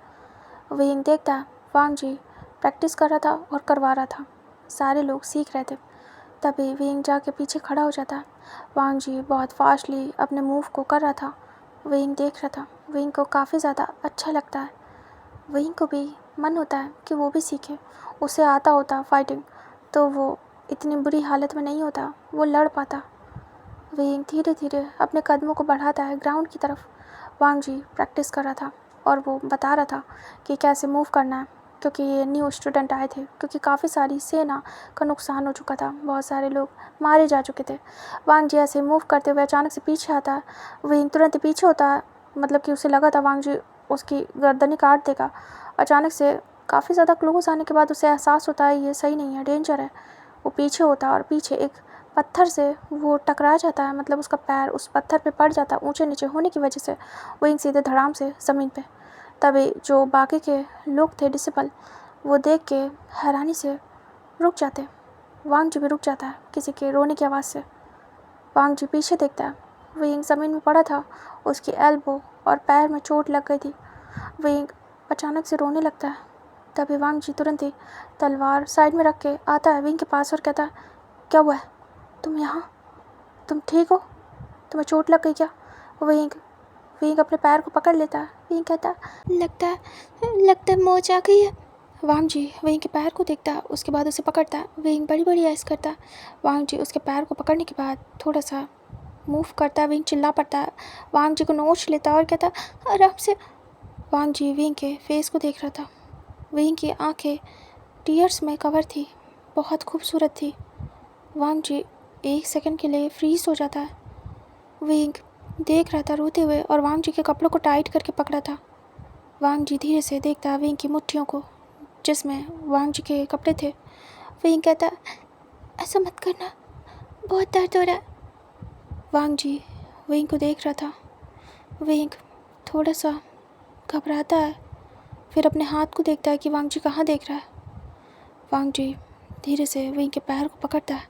विंग देखता है वांग जी प्रैक्टिस कर रहा था और करवा रहा था, सारे लोग सीख रहे थे। तभी विंग जाके पीछे खड़ा हो जाता है। वांग जी बहुत फास्टली अपने मूव को कर रहा था। विंग देख रहा था। विंग को काफ़ी ज़्यादा अच्छा लगता है। विंग को भी मन होता है कि वो भी सीखे। उसे आता होता फाइटिंग तो वो इतनी बुरी हालत में नहीं होता, वो लड़ पाता। विंग धीरे धीरे अपने कदमों को बढ़ाता है ग्राउंड की तरफ। वांग जी प्रैक्टिस कर रहा था और वो बता रहा था कि कैसे मूव करना है, क्योंकि ये न्यू स्टूडेंट आए थे, क्योंकि काफ़ी सारी सेना का नुकसान हो चुका था, बहुत सारे लोग मारे जा चुके थे। वांग जी ऐसे मूव करते हुए अचानक से पीछे आता है। विंग तुरंत पीछे होता है, मतलब कि उसे लगा था वांग जी उसकी गर्दन ही काट देगा। अचानक से काफ़ी ज़्यादा क्लोज आने के बाद उसे एहसास होता है ये सही नहीं है, डेंजर है। वो पीछे होता है और पीछे एक पत्थर से वो टकरा जाता है, मतलब उसका पैर उस पत्थर पे पड़ जाता है ऊंचे नीचे होने की वजह से। विंग सीधे धड़ाम से ज़मीन पे। तभी जो बाकी के लोग थे डिसिपल, वो देख के हैरानी से रुक जाते। वांग जी भी रुक जाता है किसी के रोने की आवाज़ से। वांग जी पीछे देखता है। विंग ज़मीन में पड़ा था, उसकी एल्बो और पैर में चोट लग गई थी। विंग अचानक से रोने लगता है। तभी वांग जी तुरंत ही तलवार साइड में रख के आता है विंग के पास और कहता है क्या हुआ है, तुम यहाँ, तुम ठीक हो, तुम्हें चोट लग गई क्या? विंग विंग अपने पैर को पकड़ लेता है। विंग कहता है लगता है मोच आ गई है। वांग जी विंग के पैर को देखता है, उसके बाद उसे पकड़ता है। विंग बड़ी बड़ी आइस करता है। वांग जी उसके पैर को पकड़ने के बाद थोड़ा सा मूव करता है। विंग चिल्ला पड़ता है, वांग जी को नोच लेता है और कहता है आराम से। वांग जी विंग के फेस को देख रहा था। विंग की आंखें टीयर्स में कवर थी, बहुत खूबसूरत थी। वांग जी एक सेकंड के लिए फ्रीज हो जाता है। विंग देख रहा था रोते हुए और वांग जी के कपड़ों को टाइट करके पकड़ा था। वांग जी धीरे से देखता है विंग की मुट्ठियों को जिसमें वांग जी के कपड़े थे। विंग कहता ऐसा मत करना, बहुत दर्द हो रहा है। वांग जी विंग को देख रहा था। विंग थोड़ा सा घबराता है, फिर अपने हाथ को देखता है कि वांग जी कहाँ देख रहा है। वांग जी धीरे से विंग के पैर को पकड़ता है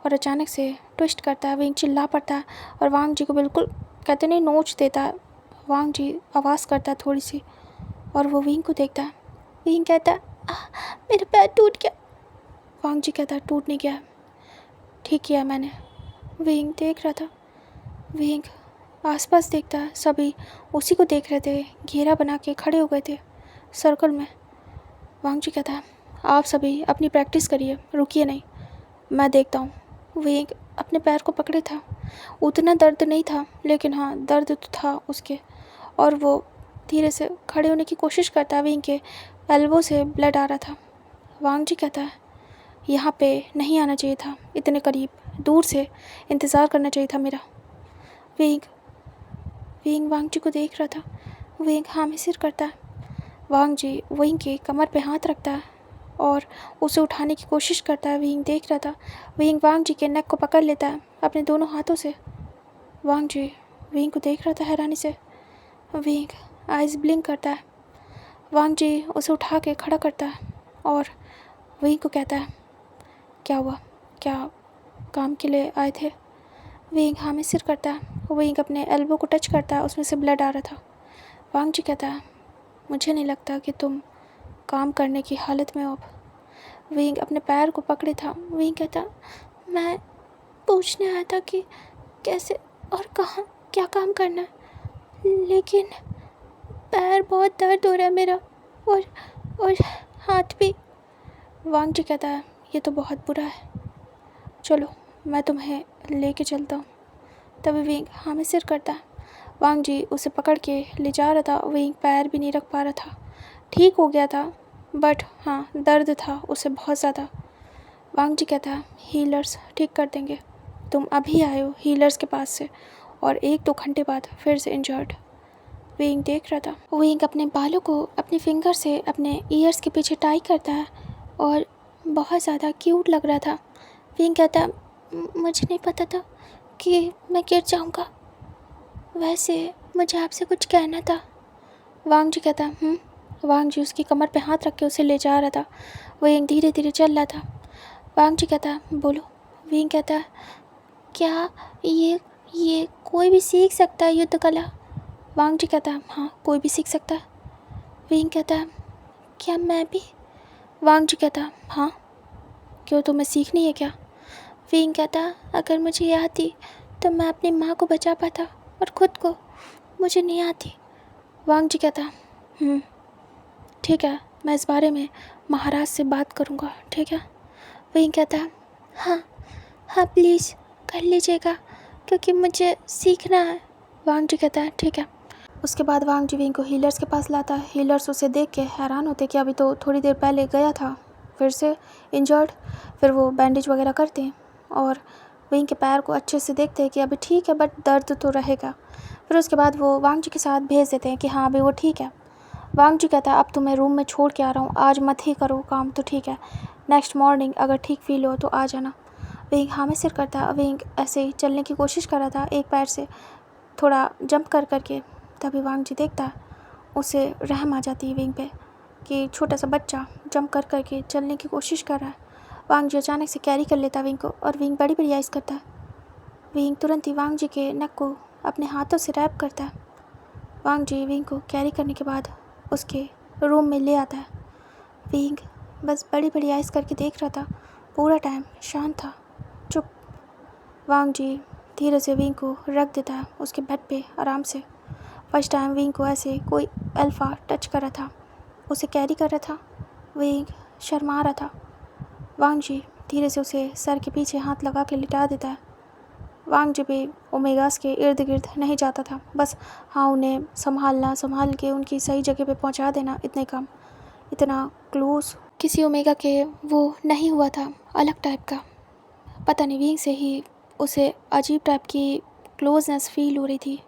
और अचानक से ट्विस्ट करता है। विंग चिल्ला पड़ता है और वांग जी को बिल्कुल कहते नहीं नोच देता है। वांग जी आवाज़ करता है थोड़ी सी और वो विंग को देखता है। विंग कहता है मेरा पैर टूट गया। वांग जी कहता है टूट नहीं गया, ठीक किया मैंने। विंग देख रहा था। विंग आसपास देखता है, सभी उसी को देख रहे थे, घेरा बना के खड़े हो गए थे सर्कल में। वांग जी कहता है आप सभी अपनी प्रैक्टिस करिए, रुकिए नहीं, मैं देखता हूँ। विंग अपने पैर को पकड़े था। उतना दर्द नहीं था लेकिन हाँ दर्द तो था उसके, और वो धीरे से खड़े होने की कोशिश करता है। विंग के एल्बो से ब्लड आ रहा था। वांग जी कहता है यहाँ पे नहीं आना चाहिए था, इतने करीब, दूर से इंतज़ार करना चाहिए था मेरा। विंग वांग जी को देख रहा था। विंग हाँ में सिर करता है। वांग जी विंग के कमर पे हाथ रखता है और उसे उठाने की कोशिश करता है। विंग देख रहा था। विंग वांग जी के नेक को पकड़ लेता है अपने दोनों हाथों से। वांग जी विंग को देख रहा था हैरानी से। विंग आइज़ ब्लिंक करता है। वांग जी उसे उठा के खड़ा करता है और विंग को कहता है क्या हुआ, क्या काम के लिए आए थे? विंग हाँ में सिर करता है। विंग अपने एल्बो को टच करता है, उसमें से ब्लड आ रहा था। वांग जी कहता है मुझे नहीं लगता कि तुम काम करने की हालत में हो अब। विंग अपने पैर को पकड़े था। विंग कहता मैं पूछने आया था कि कैसे और कहाँ क्या काम करना है, लेकिन पैर बहुत दर्द हो रहा है मेरा और हाथ भी। वांग जी कहता है ये तो बहुत बुरा है, चलो मैं तुम्हें लेके चलता हूँ। तभी विंग हाँ में सिर करता है। वांग जी उसे पकड़ के ले जा रहा था। विंग पैर भी नहीं रख पा रहा था। ठीक हो गया था बट हाँ दर्द था उसे बहुत ज़्यादा। वांग जी कहता है हीलर्स ठीक कर देंगे, तुम अभी आए हो हीलर्स के पास से और 1-2 घंटे बाद फिर से इंजर्ड। विंग देख रहा था। विंग अपने बालों को अपने फिंगर से अपने ईयर्स के पीछे टाई करता है और बहुत ज़्यादा क्यूट लग रहा था। विंग कहता मुझे नहीं पता था कि मैं गिर जाऊंगा, वैसे मुझे आपसे कुछ कहना था। वांग जी कहता वांग जी उसकी कमर पे हाथ रख के उसे ले जा रहा था। विंग धीरे धीरे चल रहा था। वांग जी कहता बोलो। विंग कहता क्या ये कोई भी सीख सकता है युद्ध कला? वांग जी कहता हाँ कोई भी सीख सकता है। विंग कहता क्या मैं भी? वांग जी कहता हाँ, क्यों तुम्हें सीखनी है क्या? विंग कहता अगर मुझे ये आती तो मैं अपनी माँ को बचा पाता और ख़ुद को, मुझे नहीं आती। वांग जी कहता ठीक है, मैं इस बारे में महाराज से बात करूँगा, ठीक है। विंग कहता हाँ प्लीज़ कर लीजिएगा क्योंकि मुझे सीखना है। वांग जी कहता है ठीक है। उसके बाद वांग जी विंग को हीलर्स के पास लाता है। हीलर्स उसे देख के हैरान होते कि अभी तो थोड़ी देर पहले गया था फिर से इंजर्ड। फिर वो बैंडेज वगैरह करते हैं और विंग के पैर को अच्छे से देखते हैं कि अभी ठीक है बट दर्द तो रहेगा। फिर उसके बाद वो वांग जी के साथ भेज देते हैं कि हाँ अभी वो ठीक है। वांग जी कहता है अब तो मैं रूम में छोड़ के आ रहा हूँ, आज मत ही करो काम तो ठीक है, नेक्स्ट मॉर्निंग अगर ठीक फील हो तो आ जाना। विंग हाँ में सिर करता है। विंग ऐसे ही चलने की कोशिश कर रहा था एक पैर से थोड़ा जंप करके। तभी वांग जी देखता है, उसे रहम आ जाती है विंग पे कि छोटा सा बच्चा जंप करके चलने की कोशिश कर रहा है। वांग जी अचानक से कैरी कर लेता है विंग को और विंग बड़ी आइज़ करता है। विंग तुरंत ही वांग जी के नेक को अपने हाथों से रैप करता है। वांग जी विंग को कैरी करने के बाद उसके रूम में ले आता है। विंग बस बड़ी आइज़ करके देख रहा था, पूरा टाइम शांत था, चुप। वांग जी धीरे से विंग को रख देता है उसके बेड पे आराम से। फर्स्ट टाइम विंग को ऐसे कोई अल्फ़ा टच कर रहा था, उसे कैरी कर रहा था। विंग शर्मा रहा था। वांग जी धीरे से उसे सर के पीछे हाथ लगा के लिटा देता है। वांग जी भी ओमेगास के इर्द गिर्द नहीं जाता था, बस हाँ उन्हें संभाल के उनकी सही जगह पे पहुंचा देना, इतने काम। इतना क्लोज किसी ओमेगा के वो नहीं हुआ था, अलग टाइप का। पता नहीं विंग से ही उसे अजीब टाइप की क्लोजनेस फील हो रही थी।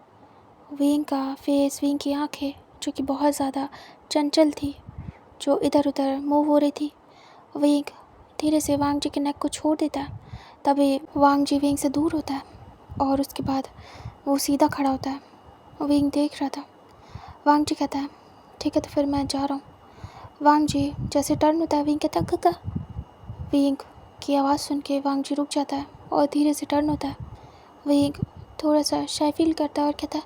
विंग का फेस, विंग की आँखें जो कि बहुत ज़्यादा चंचल थी, जो इधर उधर मूव हो रही थी। विंग धीरे से वांग जी के नेक को छोड़ देता है। तभी वांग जी विंग से दूर होता है और उसके बाद वो सीधा खड़ा होता है। विंग देख रहा था। वांग जी कहता है ठीक है तो फिर मैं जा रहा हूँ। वांग जी जैसे टर्न होता है विंग कहता गगा। विंग की आवाज़ सुन के वांग जी रुक जाता है और धीरे से टर्न होता है। विंग थोड़ा सा शाय फील करता है और कहता है,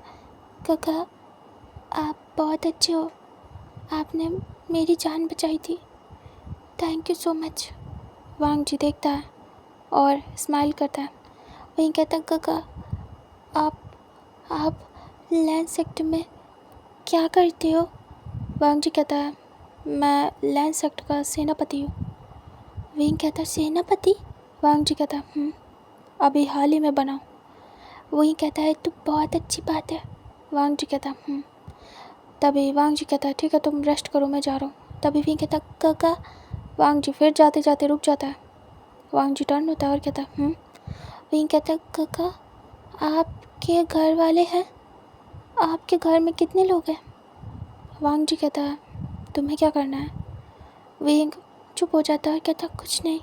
काका आप बहुत अच्छे हो, आपने मेरी जान बचाई थी, थैंक यू सो मच। वांग जी देखता है और स्माइल करता है। वहीं कहता है, काका आप लैंड सेक्टर में क्या करते हो? वांग जी कहता है, मैं लैंड सेक्टर का सेनापति हूँ। विंग कहता है, सेनापति? वांग जी कहता है, अभी हाल ही में बना। वहीं कहता है, तो बहुत अच्छी बात है। वांग जी कहता है, तभी वांग जी कहता है, ठीक है तुम रेस्ट करो, मैं जा रहा हूँ। तभी विंग कहता है, काका। वांग जी फिर जाते जाते रुक जाता है। वांग जी टर्न होता है और कहता है, विंग कहता है, काका आपके घर वाले हैं? आपके घर में कितने लोग हैं? वांग जी कहता है, तुम्हें क्या करना है? विंग चुप हो जाता है और कहता है, कुछ नहीं।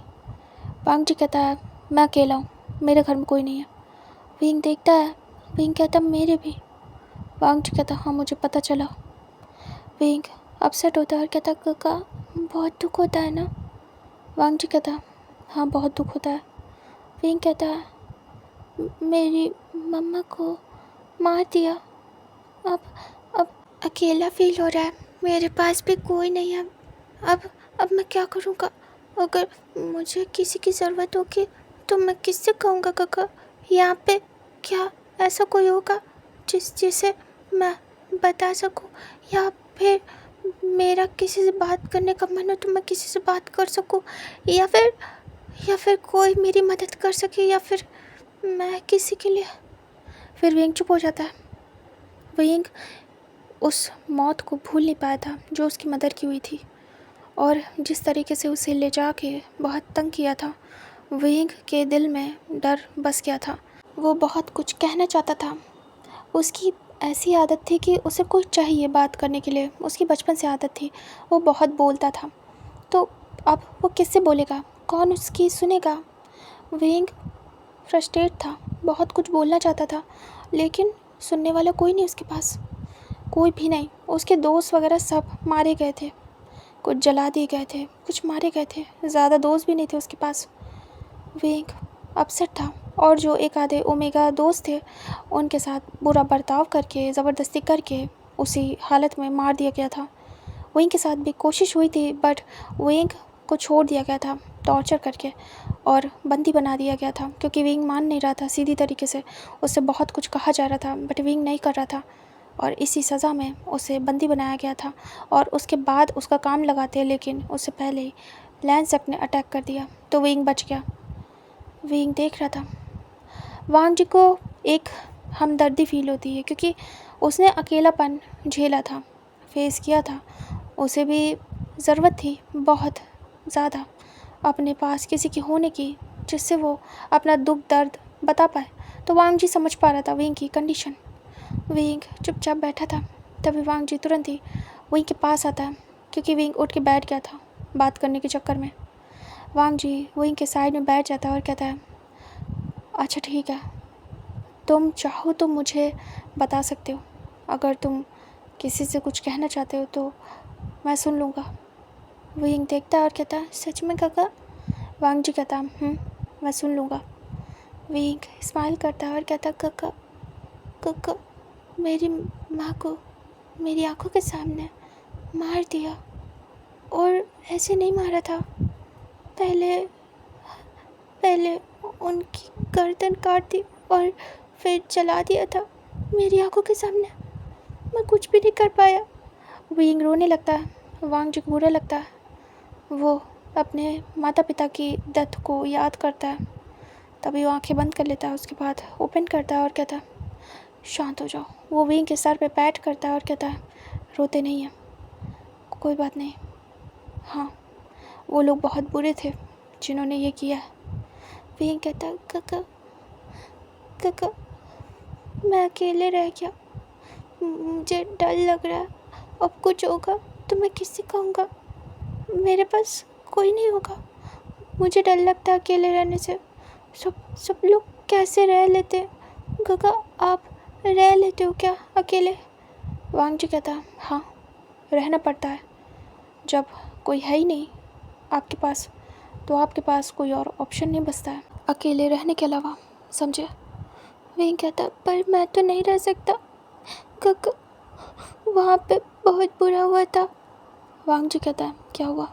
वांग जी कहता है, मैं अकेला हूँ, मेरे घर में कोई नहीं है। विंग देखता है। विंग कहता है, मेरे भी। वांग जी कहता है, हाँ मुझे पता चला। विंग अपसेट होता है और कहता है, काका बहुत दुख होता है ना? वांग जी कहता है, हाँ बहुत दुख होता है। विंग कहता है, मेरी मम्मा को मार दिया, अब अकेला फील हो रहा है, मेरे पास भी कोई नहीं है। अब मैं क्या करूँगा? अगर मुझे किसी की ज़रूरत होगी तो मैं किससे कहूँगा? काका यहाँ पे क्या ऐसा कोई होगा जिसे मैं बता सकूँ, या फिर मेरा किसी से बात करने का मन हो तो मैं किसी से बात कर सकूँ, या फिर कोई मेरी मदद कर सके, या फिर मैं किसी के लिए। फिर विंग चुप हो जाता है। विंग उस मौत को भूल नहीं पाया था जो उसकी मदर की हुई थी, और जिस तरीके से उसे ले जा के बहुत तंग किया था। विंग के दिल में डर बस गया था। वो बहुत कुछ कहना चाहता था। उसकी ऐसी आदत थी कि उसे कोई चाहिए बात करने के लिए, उसकी बचपन से आदत थी, वो बहुत बोलता था। तो अब वो किससे बोलेगा? कौन उसकी सुनेगा? विंग फ्रस्ट्रेट था, बहुत कुछ बोलना चाहता था, लेकिन सुनने वाला कोई नहीं उसके पास, कोई भी नहीं। उसके दोस्त वगैरह सब मारे गए थे, कुछ जला दिए गए थे, कुछ मारे गए थे, ज़्यादा दोस्त भी नहीं थे उसके पास। विंग अपसेट था, और जो एक आधे ओमेगा दोस्त थे उनके साथ बुरा बर्ताव करके, ज़बरदस्ती करके उसी हालत में मार दिया गया था। विंग के साथ भी कोशिश हुई थी, बट विंग को छोड़ दिया गया था टॉर्चर करके और बंदी बना दिया गया था, क्योंकि विंग मान नहीं रहा था सीधी तरीके से। उससे बहुत कुछ कहा जा रहा था बट विंग नहीं कर रहा था, और इसी सज़ा में उसे बंदी बनाया गया था। और उसके बाद उसका काम लगाते, लेकिन उससे पहले ही लैंसेट ने अटैक कर दिया तो विंग बच गया। विंग देख रहा था। वांग जी को एक हमदर्दी फील होती है, क्योंकि उसने अकेलापन झेला था, फेस किया था। उसे भी ज़रूरत थी बहुत ज़्यादा अपने पास किसी की होने की, जिससे वो अपना दुख दर्द बता पाए। तो वांग जी समझ पा रहा था विंग की कंडीशन। विंग चुपचाप बैठा था। तभी वांग जी तुरंत ही विंग के पास आता है, क्योंकि विंग उठ के बैठ गया था बात करने के चक्कर में। वांग जी विंग के साइड में बैठ जाता है और कहता है, अच्छा ठीक है, तुम चाहो तो मुझे बता सकते हो, अगर तुम किसी से कुछ कहना चाहते हो तो मैं सुन लूँगा। विंग देखता है और कहता है, सच में काका? वांग जी कहता है, मैं सुन लूँगा। विंग स्माइल करता है और कहता है, काका काका मेरी माँ को मेरी आंखों के सामने मार दिया, और ऐसे नहीं मारा था, पहले उनकी गर्दन काट दी और फिर जला दिया था मेरी आंखों के सामने, मैं कुछ भी नहीं कर पाया। विंग रोने लगता है। वांग जी को बुरा लगता है। वो अपने माता पिता की डेथ को याद करता है। तभी वो आंखें बंद कर लेता है, उसके बाद ओपन करता है और कहता है, शांत हो जाओ। वो विंग के सर पे पैट करता है और कहता है, रोते नहीं हैं, कोई बात नहीं। हाँ, वो लोग बहुत बुरे थे जिन्होंने ये किया है। विंग कहता है, काका मैं अकेले रह गया, मुझे डर लग रहा है, अब कुछ होगा तो मैं किससे कहूँगा? मेरे पास कोई नहीं होगा, मुझे डर लगता है अकेले रहने से। सब लोग कैसे रह लेते हैं? काका आप रह लेते हो क्या अकेले? वांग जी कहता है, हाँ रहना पड़ता है, जब कोई है ही नहीं आपके पास तो आपके पास कोई और ऑप्शन नहीं बचता है अकेले रहने के अलावा, समझे? विंग कहता पर मैं तो नहीं रह सकता काका, वहाँ पे बहुत बुरा हुआ था। वांग जी कहता है क्या हुआ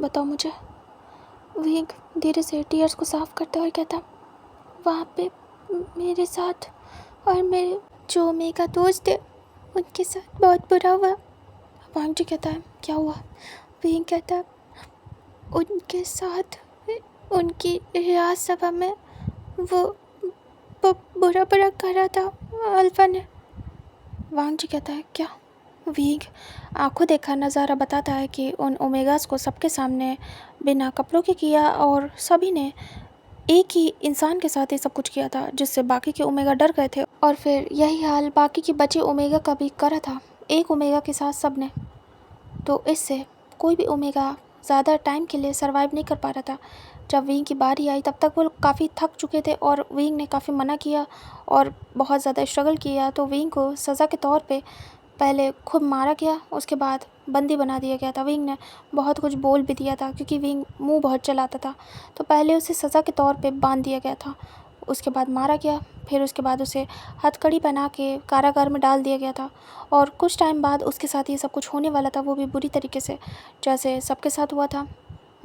बताओ मुझे। विंग धीरे से टीयर्स को साफ करता हुआ कहता वहाँ पे मेरे साथ और मेरे जो ओमेगा दोस्त थे उनके साथ बहुत बुरा हुआ। वांग जी कहता है क्या हुआ। विंग कहता है उनके साथ उनकी राजसभा में वो बुरा बुरा कर रहा था अल्फा ने। वांग जी कहता है क्या। विंग आंखों देखा नज़ारा बताता है कि उन ओमेगास को सबके सामने बिना कपड़ों के किया और सभी ने एक ही इंसान के साथ ये सब कुछ किया था जिससे बाकी के ओमेगा डर गए थे और फिर यही हाल बाकी के बचे ओमेगा का भी करा था एक ओमेगा के साथ सबने। तो इससे कोई भी ओमेगा ज़्यादा टाइम के लिए सरवाइव नहीं कर पा रहा था। जब विंग की बारी आई तब तक वो काफ़ी थक चुके थे और विंग ने काफ़ी मना किया और बहुत ज़्यादा स्ट्रगल किया। तो विंग को सज़ा के तौर पे पहले खूब मारा गया, उसके बाद बंदी बना दिया गया था। विंग ने बहुत कुछ बोल भी दिया था क्योंकि विंग मुंह बहुत चलाता था, तो पहले उसे सज़ा के तौर पे बांध दिया गया था, उसके बाद मारा गया, फिर उसके बाद उसे हथकड़ी पहना के कारागार में डाल दिया गया था। और कुछ टाइम बाद उसके साथ ये सब कुछ होने वाला था, वो भी बुरी तरीके से जैसे सबके साथ हुआ था,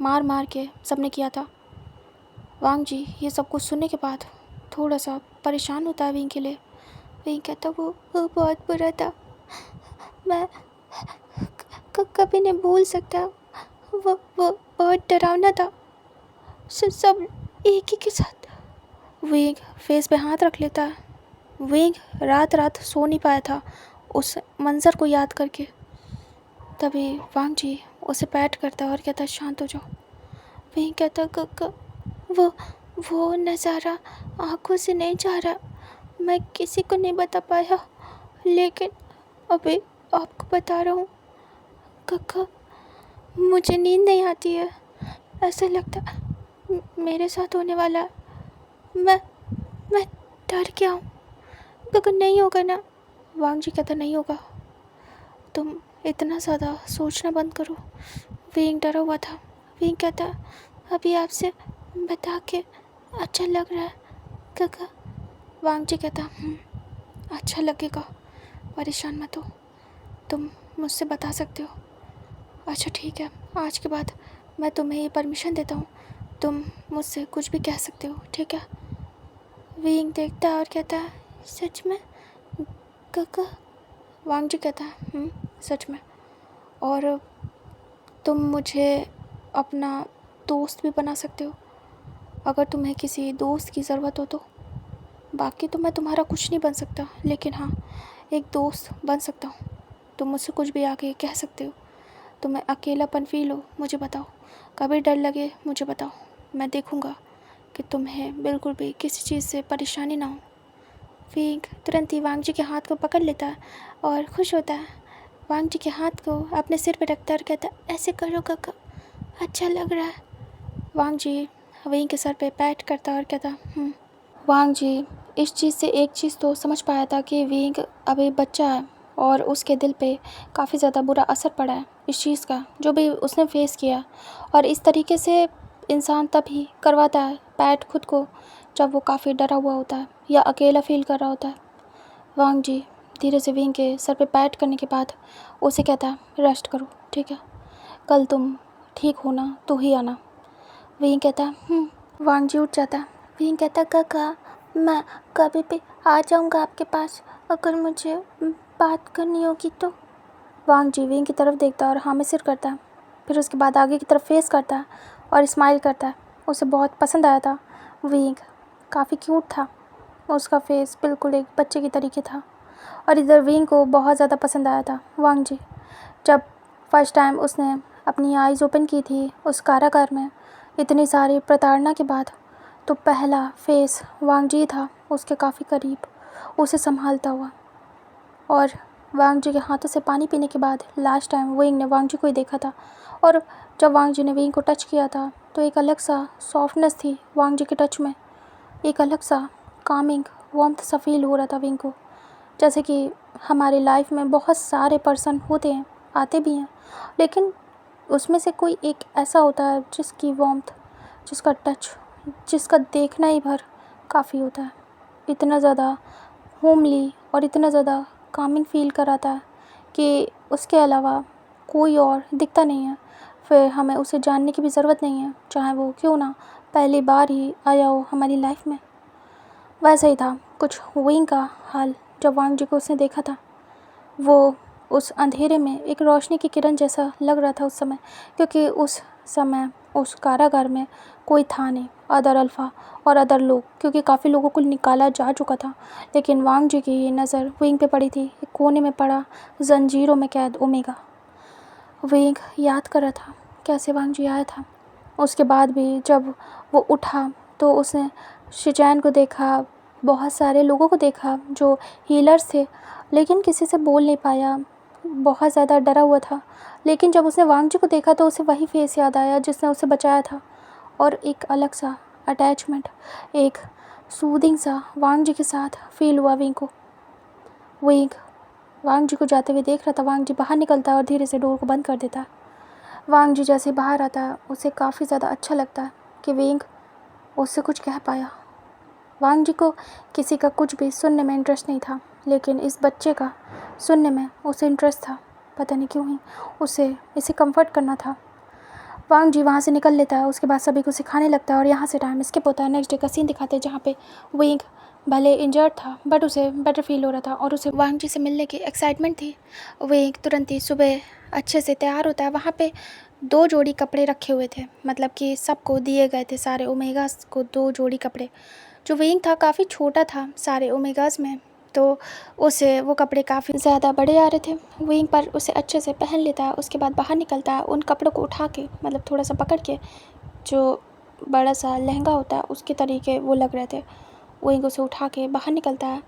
मार मार के सबने किया था। वांग जी ये सब कुछ सुनने के बाद थोड़ा सा परेशान होता है विंग के लिए। विंग कहता वो बहुत बुरा था, मैं कभी नहीं भूल सकता, वो बहुत डरावना था, सब एक ही के साथ। विंग फेस पे हाथ रख लेता है। विंग रात रात सो नहीं पाया था उस मंज़र को याद करके। तभी वांग जी उसे पैट करता है और कहता है शांत हो जाओ। विंग कहता काका वो नज़ारा आँखों से नहीं जा रहा, मैं किसी को नहीं बता पाया, लेकिन अभी आपको बता रहा हूँ काका, मुझे नींद नहीं आती है, ऐसा लगता मेरे साथ होने वाला है, मैं डर गया हूँ काका, नहीं होगा ना। वांग जी कहता नहीं होगा, तुम इतना ज़्यादा सोचना बंद करो। विंग डरा हुआ था। विंग कहता अभी आपसे बता के अच्छा लग रहा है काका। वांग जी कहता अच्छा लगेगा, परेशान मत हो, तुम मुझसे बता सकते हो। अच्छा ठीक है, आज के बाद मैं तुम्हें ये परमिशन देता हूँ, तुम मुझसे कुछ भी कह सकते हो, ठीक है। विंग देखता है और कहता है सच में काका। वांग जी कहता है सच में, और तुम मुझे अपना दोस्त भी बना सकते हो अगर तुम्हें किसी दोस्त की ज़रूरत हो तो। बाकी तो मैं तुम्हारा कुछ नहीं बन सकता, लेकिन हाँ एक दोस्त बन सकता हूँ। तुम मुझसे कुछ भी आके कह सकते हो, तुम्हें अकेलापन फील हो मुझे बताओ, कभी डर लगे मुझे बताओ, मैं देखूँगा कि तुम्हें बिल्कुल भी किसी चीज़ से परेशानी ना हो। विंग तुरंत ही वांग जी के हाथ को पकड़ लेता है और खुश होता है। वांग जी के हाथ को अपने सिर पे रखता है और कहता है ऐसे करो काका, अच्छा लग रहा है। वांग जी विंग के सर पे पैट करता और कहता वांग जी इस चीज़ से एक चीज़ तो समझ पाया था कि विंग अभी बच्चा है और उसके दिल पे काफ़ी ज़्यादा बुरा असर पड़ा है इस चीज़ का, जो भी उसने फेस किया। और इस तरीके से इंसान तभी करवाता है पैट खुद को जब वो काफ़ी डरा हुआ होता है या अकेला फील कर रहा होता है। वांग जी धीरे से विंग के सर पे पैट करने के बाद उसे कहता है रेस्ट करो, ठीक है, कल तुम ठीक होना तो ही आना। विंग कहता वांग जी उठ जाता है। विंग कहता काका मैं कभी भी आ जाऊंगा आपके पास अगर मुझे बात करनी होगी तो। वांग जी विंग की तरफ देखता है और हाँ में सिर करता है, फिर उसके बाद आगे की तरफ फेस करता है और स्माइल करता है। उसे बहुत पसंद आया था विंग, काफ़ी क्यूट था, उसका फेस बिल्कुल एक बच्चे की तरीके था। और इधर विंग को बहुत ज़्यादा पसंद आया था वांग जी। जब फर्स्ट टाइम उसने अपनी आइज़ ओपन की थी उस कारागार में इतनी सारी प्रताड़ना के बाद, तो पहला फेस वांग जी था उसके काफ़ी करीब, उसे संभालता हुआ। और वांग जी के हाथों से पानी पीने के बाद लास्ट टाइम विंग ने वांग जी को ही देखा था। और जब वांग जी ने विंग को टच किया था तो एक अलग सा सॉफ्टनेस थी वांग जी के टच में, एक अलग सा कामिंग वार्मथ सा फील हो रहा था विंग को। जैसे कि हमारी लाइफ में बहुत सारे पर्सन होते हैं, आते भी हैं, लेकिन उसमें से कोई एक ऐसा होता है जिसकी वार्मथ जिसका टच, जिसका देखना ही भर काफ़ी होता है। इतना ज़्यादा होमली और इतना ज़्यादा कामिंग फ़ील कराता है कि उसके अलावा कोई और दिखता नहीं है। फिर हमें उसे जानने की भी ज़रूरत नहीं है, चाहे वो क्यों ना पहली बार ही आया हो हमारी लाइफ में। वैसा ही था कुछ विंग का हाल। जब वांग जी को उसने देखा था, वो उस अंधेरे में एक रोशनी की किरण जैसा लग रहा था उस समय, क्योंकि उस समय उस कारागार में कोई था नहीं, अदर अल्फ़ा और अदर लोग, क्योंकि काफ़ी लोगों को निकाला जा चुका था। लेकिन वांग जी की नज़र विंग पे पड़ी थी, एक कोने में पड़ा जंजीरों में कैद ओमेगा। विंग याद कर रहा था कैसे वांग जी आया था। उसके बाद भी जब वो उठा तो उसने शिचैन को देखा, बहुत सारे लोगों को देखा जो हीलर्स थे, लेकिन किसी से बोल नहीं पाया, बहुत ज़्यादा डरा हुआ था। लेकिन जब उसने वांग जी को देखा तो उसे वही फेस याद आया जिसने उसे बचाया था, और एक अलग सा अटैचमेंट, एक सूदिंग सा वांग जी के साथ फील हुआ विंग को। विंग वांग जी को जाते हुए देख रहा था। वांग जी बाहर निकलता और धीरे से डोर को बंद कर देता। वांग जी जैसे बाहर आता, उसे काफ़ी ज़्यादा अच्छा लगता है कि विंग उससे कुछ कह पाया। वांग जी को किसी का कुछ भी सुनने में इंटरेस्ट नहीं था, लेकिन इस बच्चे का सुनने में उसे इंटरेस्ट था। पता नहीं क्यों ही उसे इसे कंफर्ट करना था। वांग जी वहाँ से निकल लेता है, उसके बाद सभी को सिखाने लगता है और यहाँ से टाइम स्किप होता है। नेक्स्ट डे का सीन दिखाते हैं जहाँ पे विंग भले इंजर्ड था बट उसे बेटर फील हो रहा था और उसे वांग जी से मिलने की एक्साइटमेंट थी। विंग तुरंत ही सुबह अच्छे से तैयार होता है। वहाँ पे 2 जोड़ी कपड़े रखे हुए थे, मतलब कि सबको दिए गए थे, सारे ओमेगास को 2 जोड़ी कपड़े। जो विंग था काफ़ी छोटा था सारे ओमेगास में, तो उसे वो कपड़े काफ़ी ज़्यादा बड़े आ रहे थे। विंग पर उसे अच्छे से पहन लेता है, उसके बाद बाहर निकलता है। उन कपड़ों को उठा के, मतलब थोड़ा सा पकड़ के, जो बड़ा सा लहंगा होता है उसके तरीके वो लग रहे थे। विंग उसे उठा के बाहर निकलता है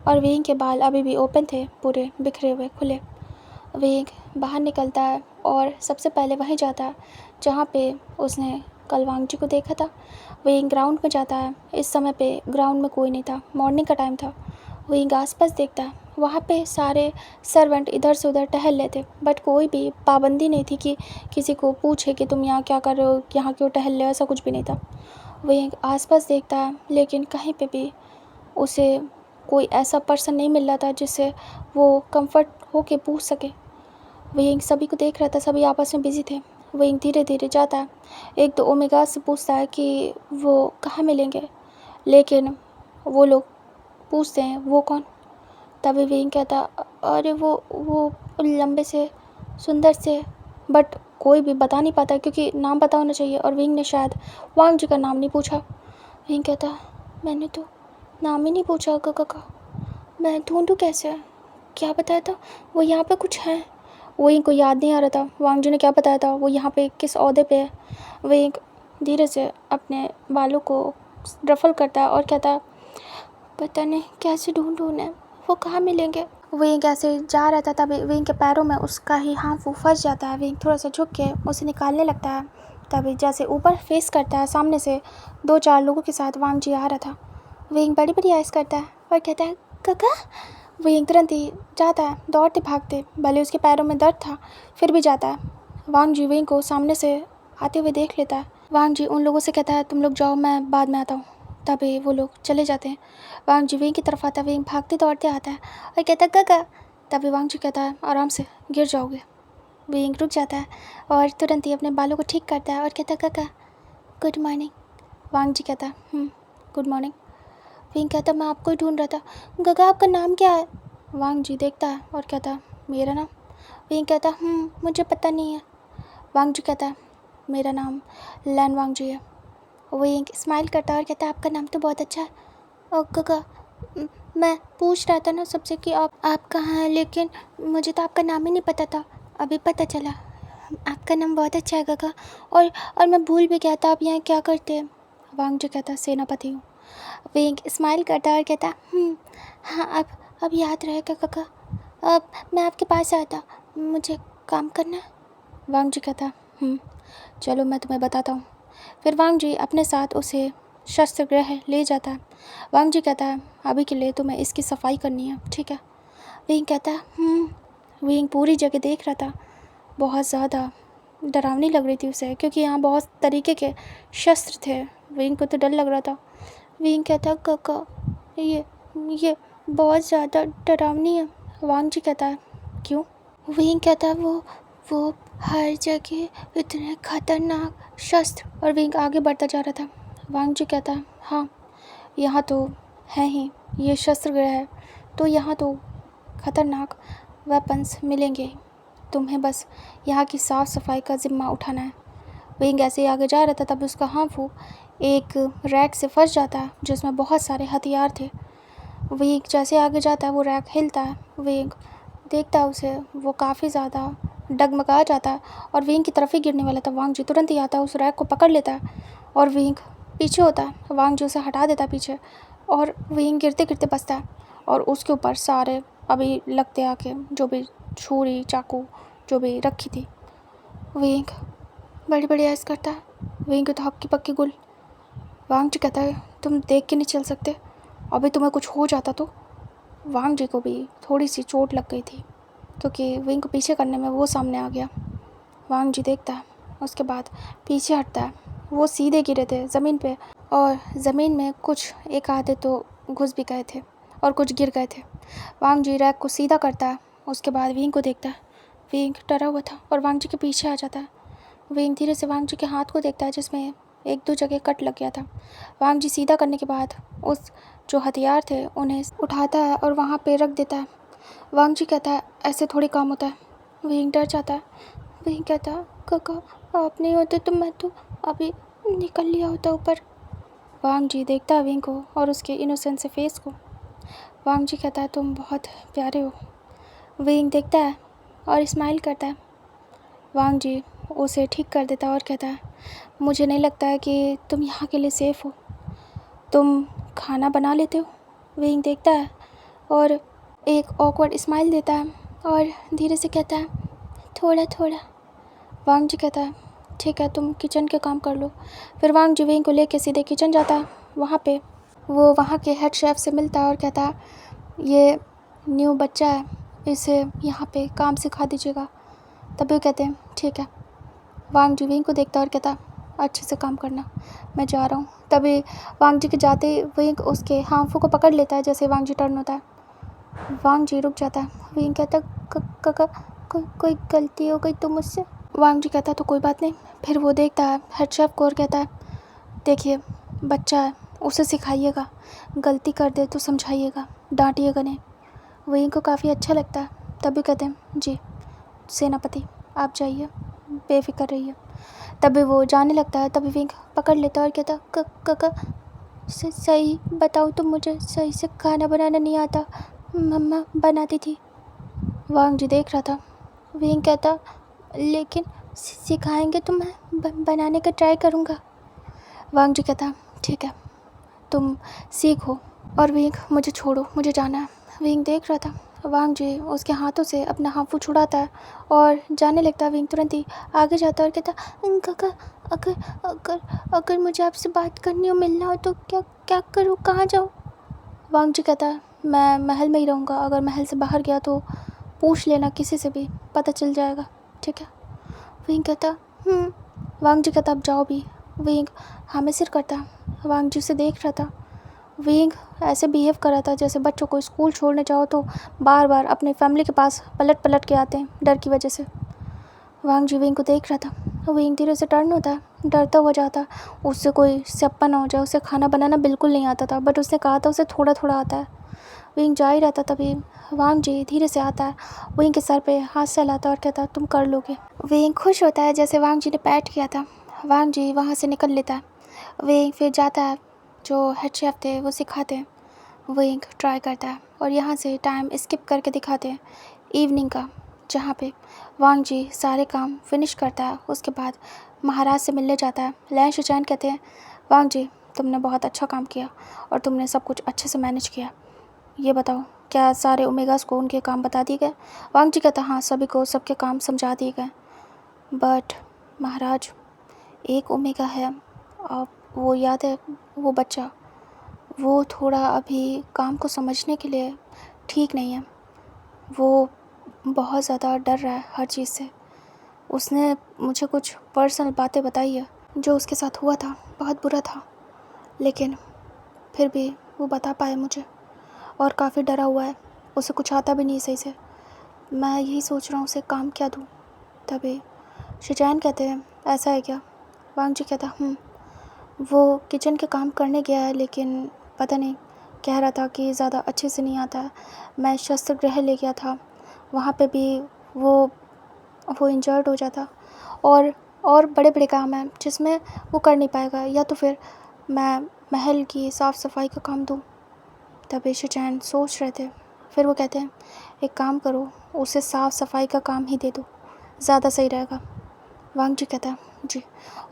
और विंग के बाल अभी भी ओपन थे, पूरे बिखरे हुए खुले। विंग बाहर निकलता है और सबसे पहले वहीं जाता है जहाँ पे उसने कल वांग जी को देखा था। विंग ग्राउंड में जाता है। इस समय पे ग्राउंड में कोई नहीं था, मॉर्निंग का टाइम था। विंग आसपास देखता है, वहाँ पे सारे सर्वेंट इधर से उधर टहल रहे थे, बट कोई भी पाबंदी नहीं थी कि किसी को पूछे कि तुम यहाँ क्या कर रहे हो, यहाँ क्यों टहल रहे हो, ऐसा कुछ भी नहीं था। विंग आसपास देखता है, लेकिन कहीं पे भी उसे कोई ऐसा पर्सन नहीं मिल रहा था जिससे वो कंफर्ट होके पूछ सके। विंग सभी को देख रहा था, सभी आपस में बिजी थे। विंग धीरे धीरे जाता है, एक तो ओमेगा से पूछता है कि वो कहाँ मिलेंगे, लेकिन वो लोग पूछते हैं वो कौन। तभी विंग कहता अरे वो लंबे से सुंदर से, बट कोई भी बता नहीं पाता क्योंकि नाम पता होना चाहिए, और विंग ने शायद वांग जी का नाम नहीं पूछा। विंग कहता मैंने तो नाम ही नहीं पूछा काका का, मैं ढूंढूं कैसे, क्या बताया था वो यहाँ पे कुछ है। विंग को याद नहीं आ रहा था वांग जी ने क्या बताया था, वो यहाँ पे किस ओहदे पे है। विंग धीरे से अपने बालों को रफल करता है और कहता पता नहीं कैसे ढूंढूं उन्हें, वो कहाँ मिलेंगे। विंग ऐसे जा रहा था, तभी विंग के पैरों में उसका ही हाथ वो फंस जाता है। विंग थोड़ा सा झुक के उसे निकालने लगता है, तभी जैसे ऊपर फेस करता है, सामने से 2-4 लोगों के साथ वांग जी आ रहा था। विंग बड़ी बड़ी आइस करता है और कहता है काका। विंग तुरंत ही जाता है, दौड़ते भागते, भले उसके पैरों में दर्द था फिर भी जाता है। वांग जी विंग को सामने से आते हुए देख लेता है। वांग जी उन लोगों से कहता है तुम लोग जाओ, मैं बाद में आता हूँ। तभी वो लोग चले जाते हैं। वांग जी विंग की तरफ आता है, विंग भागते दौड़ते आता है और कहता है काका। तभी वांग जी कहता है आराम से, गिर जाओगे। विंग रुक जाता है और तुरंत ही अपने बालों को ठीक करता है और कहता है काका गुड मॉर्निंग। वांग जी कहता है गुड मॉर्निंग। विंग कहता मैं आपको ही ढूंढ रहा था, गगा आपका नाम क्या है। वांग जी देखता है और कहता मेरा नाम। विंग कहता मुझे पता नहीं है। वांग जी कहता मेरा नाम लैन वांग जी है। विंग स्माइल करता है और कहता आपका नाम तो बहुत अच्छा है। और गगा मैं पूछ रहा था ना सबसे कि आप कहाँ हैं, लेकिन मुझे तो आपका नाम ही नहीं पता था, अभी पता चला। आपका नाम बहुत अच्छा है गगा, और मैं भूल भी गया था आप यहाँ क्या करते हैं। वांग जी कहता सेनापति हूँ। विंग स्माइल करता और कहता हाँ अब याद रहेगा काका, अब मैं आपके पास आता, मुझे काम करना है। वांग जी कहता चलो मैं तुम्हें बताता हूँ। फिर वांग जी अपने साथ उसे शस्त्र गृह ले जाता है। वांग जी कहता है अभी के लिए तुम्हें इसकी सफाई करनी है, ठीक है। विंग कहता विंग पूरी जगह देख रहा था, बहुत ज़्यादा डरावनी लग रही थी उसे, क्योंकि यहाँ बहुत तरीके के शस्त्र थे। विंग को तो डर लग रहा था। विंग कहता काका ये बहुत ज़्यादा डरावनी है। वांग जी कहता है क्यों? विंग कहता है वो हर जगह इतने खतरनाक शस्त्र। और विंग आगे बढ़ता जा रहा था। वांग जी कहता है हाँ, यहाँ तो है ही, ये शस्त्र गृह है तो यहाँ तो खतरनाक वेपन्स मिलेंगे। तुम्हें बस यहाँ की साफ़ सफाई का ज़िम्मा उठाना है। विंग ऐसे ही आगे जा रहा था, तब उसका हांफू एक रैक से फंस जाता है जिसमें बहुत सारे हथियार थे। विंग जैसे आगे जाता है वो रैक हिलता है। विंग देखता है उसे, वो काफ़ी ज़्यादा डगमगा जाता है और विंग की तरफ ही गिरने वाला था। वांग जी तुरंत ही आता है, उस रैक को पकड़ लेता है और विंग पीछे होता है। वांग जी उसे हटा देता है पीछे और विंग गिरते गिरते बचता है और उसके ऊपर सारे अभी लगते आके जो भी छुरी चाकू जो भी रखी थी। विंग बड़ी बड़ी ऐस करता है। विंग तो हक्की पक्की गुल। वांग जी कहता है तुम देख के नहीं चल सकते, अभी तुम्हें कुछ हो जाता तो। वांग जी को भी थोड़ी सी चोट लग गई थी क्योंकि विंग को पीछे करने में वो सामने आ गया। वांग जी देखता है, उसके बाद पीछे हटता है। वो सीधे गिरे थे ज़मीन पे और ज़मीन में कुछ एक आधे तो घुस भी गए थे और कुछ गिर गए थे। वांग जी रैक को सीधा करता है, उसके बाद विंग को देखता है। विंग डरा हुआ था और वांग जी के पीछे आ जाता है। विंग धीरे से वांग जी के हाथ को देखता है जिसमें एक दो जगह कट लग गया था। वांग जी सीधा करने के बाद उस जो हथियार थे उन्हें उठाता है और वहाँ पे रख देता है। वांग जी कहता है ऐसे थोड़ी काम होता है। विंग डर जाता है। विंग कहता है काका आप नहीं होते तो मैं तो अभी निकल लिया होता ऊपर। वांग जी देखता है विंग को और उसके इनोसेंट से फेस को। वांग जी कहता है तुम बहुत प्यारे हो। विंग देखता है और स्माइल करता है। वांग जी उसे ठीक कर देता है और कहता है मुझे नहीं लगता है कि तुम यहाँ के लिए सेफ़ हो। तुम खाना बना लेते हो? विंग देखता है और एक ऑकवर्ड स्माइल देता है और धीरे से कहता है थोड़ा थोड़ा। वांग जी कहता है ठीक है तुम किचन के काम कर लो। फिर वांग जी विंग को लेके सीधे किचन जाता है। वहाँ पे वो वहाँ के हेड शेफ़ से मिलता है और कहता है ये न्यू बच्चा है, इसे यहाँ पे काम सिखा दीजिएगा। तभी वो कहते हैं ठीक है। वांग जी विंग को देखता है और कहता अच्छे से काम करना, मैं जा रहा हूँ। तभी वांग जी के जाते ही विंग उसके हांफू को पकड़ लेता है। जैसे वांग जी टर्न होता है वांग जी रुक जाता है। विंग कहता काका कोई गलती हो गई तो मुझसे। वांग जी कहता तो कोई बात नहीं। फिर वो देखता है हेड शेफ़ को और कहता है देखिए बच्चा है, उसे सिखाइएगा, गलती कर दे तो समझाइएगा, डांटिएगा नहीं। विंग को काफ़ी अच्छा लगता है। तभी कहते हैं जी सेनापति आप जाइए, बेफिक्र रहिए। तभी वो जाने लगता है। तभी विंग पकड़ लेता है और कहता काका सही बताओ तो मुझे सही से खाना बनाना नहीं आता, मम्मा बनाती थी। वांग जी देख रहा था। विंग कहता लेकिन सिखाएंगे तो मैं बनाने का ट्राई करूँगा। वांग जी कहता ठीक है तुम सीखो और विंग मुझे छोड़ो, मुझे जाना है। विंग देख रहा था। वांग जी उसके हाथों से अपना हांफू छुड़ाता है और जाने लगता है। विंग तुरंत ही आगे जाता है और कहता काका अगर अगर अगर मुझे आपसे बात करनी हो, मिलना हो तो क्या क्या करूँ, कहाँ जाऊँ? वांग जी कहता मैं महल में ही रहूँगा, अगर महल से बाहर गया तो पूछ लेना, किसी से भी पता चल जाएगा, ठीक है? विंग कहता वांग जी कहता अब जाओ भी। विंग हाँ में सिर करता। वांग जी से देख रहा था। विंग ऐसे बिहेव कर रहा था जैसे बच्चों को स्कूल छोड़ने जाओ तो बार बार अपने फैमिली के पास पलट पलट के आते हैं डर की वजह से। वांग जी विंग को देख रहा था। विंग धीरे से टर्न होता है, डरता हुआ जाता। उससे कोई सप्पा ना हो जाए। उसे खाना बनाना बिल्कुल नहीं आता था, बट उसने कहा था उसे थोड़ा थोड़ा आता है। विंग जा ही रहता। तभी वांग जी धीरे से आता है, विंग के सर पे हाथ सहलाता और कहता तुम कर लोगे। विंग खुश होता है जैसे वांग जी ने पैट किया था। वांग जी वहाँ से निकल लेता है। विंग फिर जाता है, जो हेड शेफ़ थे वो सिखाते हैं। विंग ट्राई करता है और यहाँ से टाइम स्किप करके दिखाते हैं इवनिंग का, जहाँ पे वांग जी सारे काम फिनिश करता है। उसके बाद महाराज से मिलने जाता है। लैन शुचैन कहते हैं वांग जी तुमने बहुत अच्छा काम किया और तुमने सब कुछ अच्छे से मैनेज किया। ये बताओ क्या सारे ओमेगास को उनके काम बता दिए गए? वांग जी कहता हाँ, सभी को सबके काम समझा दिए गए। बट महाराज एक ओमेगा है, आप वो याद है, वो बच्चा, वो थोड़ा अभी काम को समझने के लिए ठीक नहीं है। वो बहुत ज़्यादा डर रहा है हर चीज़ से। उसने मुझे कुछ पर्सनल बातें बताई है। जो उसके साथ हुआ था बहुत बुरा था, लेकिन फिर भी वो बता पाया मुझे, और काफ़ी डरा हुआ है। उसे कुछ आता भी नहीं सही से। मैं यही सोच रहा हूँ उसे काम क्या दूँ। तभी शिचैन कहते हैं, ऐसा है क्या? वांग जी कहता, वो किचन के काम करने गया है, लेकिन पता नहीं, कह रहा था कि ज़्यादा अच्छे से नहीं आता है। मैं शस्त्र गृह ले गया था, वहाँ पे भी वो इंजर्ड हो जाता, और बड़े बड़े काम हैं जिसमें वो कर नहीं पाएगा, या तो फिर मैं महल की साफ़ सफाई का काम दूँ। तभी शिचैन सोच रहे थे, फिर वो कहते हैं, एक काम करो, उसे साफ़ सफाई का काम ही दे दो, ज़्यादा सही रहेगा। वांग जी कहता है, जी।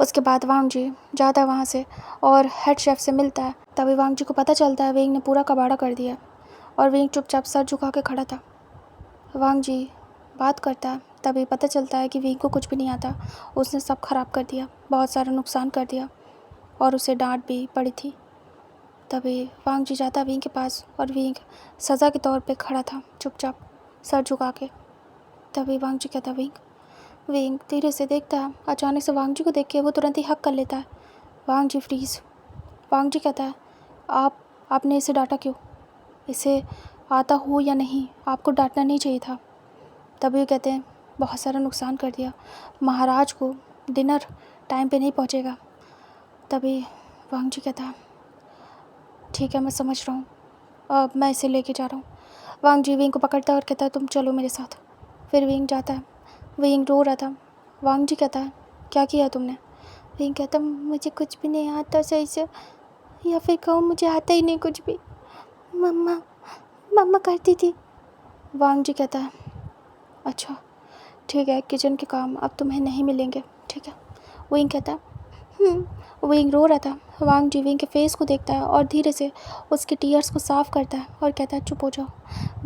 उसके बाद वांग जी जाता है वहाँ से और हेड शेफ़ से मिलता है। तभी वांग जी को पता चलता है विंग ने पूरा कबाड़ा कर दिया, और विंग चुपचाप सर झुका के खड़ा था। वांग जी बात करता है, तभी पता चलता है कि विंग को कुछ भी नहीं आता। उसने सब खराब कर दिया, बहुत सारा नुकसान कर दिया, और उसे डांट भी पड़ी थी। तभी वांग जी जाता है विंग के पास, और विंग सज़ा के तौर पे खड़ा था चुपचाप सर झुका के। तभी वांग जी कहता, विंग धीरे से देखता है। अचानक से वांग जी को देख के वो तुरंत ही हक कर लेता है। वांग जी फ्रीज। वांग जी कहता है, आपने इसे डांटा क्यों? इसे आता हो या नहीं, आपको डांटना नहीं चाहिए था। तभी वो कहते हैं, बहुत सारा नुकसान कर दिया, महाराज को डिनर टाइम पे नहीं पहुंचेगा। तभी वांग जी कहता है, ठीक है, मैं समझ रहा हूँ, अब मैं इसे लेके जा रहा हूँ। वांग जी विंग को पकड़ता है और कहता है, तुम चलो मेरे साथ। फिर विंग जाता है। विंग रो रहा था। वांग जी कहता है, क्या किया तुमने? विंग कहता, मुझे कुछ भी नहीं आता सही से, या फिर कहूँ मुझे आता ही नहीं कुछ भी। मम्मा करती थी। वांग जी कहता है, अच्छा ठीक है, किचन के काम अब तुम्हें नहीं मिलेंगे, ठीक है। विंग कहता है, विंग रो रहा था। वांग जी विंग के फेस को देखता है और धीरे से उसके टीयर्स को साफ़ करता है और कहता है, चुप हो जाओ।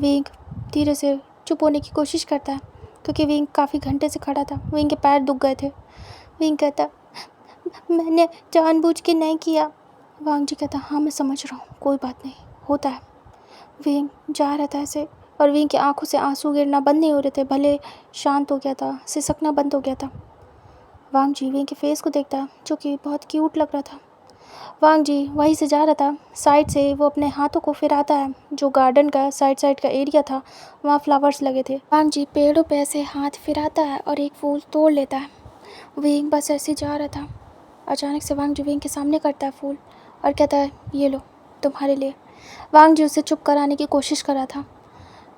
विंग धीरे से चुप होने की कोशिश करता है, क्योंकि विंग काफ़ी घंटे से खड़ा था। विंग के पैर दुख गए थे। विंग कहता, मैंने जानबूझ के नहीं किया। वांग जी कहता, हाँ मैं समझ रहा हूँ, कोई बात नहीं, होता है। विंग जा रहा था ऐसे, और विंग की आंखों से आंसू गिरना बंद नहीं हो रहे थे, भले शांत हो गया था, सिसकना बंद हो गया था। वांग जी विंग के फेस को देखता, जो कि बहुत क्यूट लग रहा था। वांग जी वहीं से जा रहा था, साइड से वो अपने हाथों को फिराता है। जो गार्डन का साइड का एरिया था, वहाँ फ्लावर्स लगे थे। वांग जी पेड़ों पे ऐसे हाथ फिराता है और एक फूल तोड़ लेता है। विंग बस ऐसे जा रहा था, अचानक से वांग जी विंग के सामने करता है फूल और कहता है, ये लो तुम्हारे लिए। वांग जी उसे चुप कराने की कोशिश कर रहा था।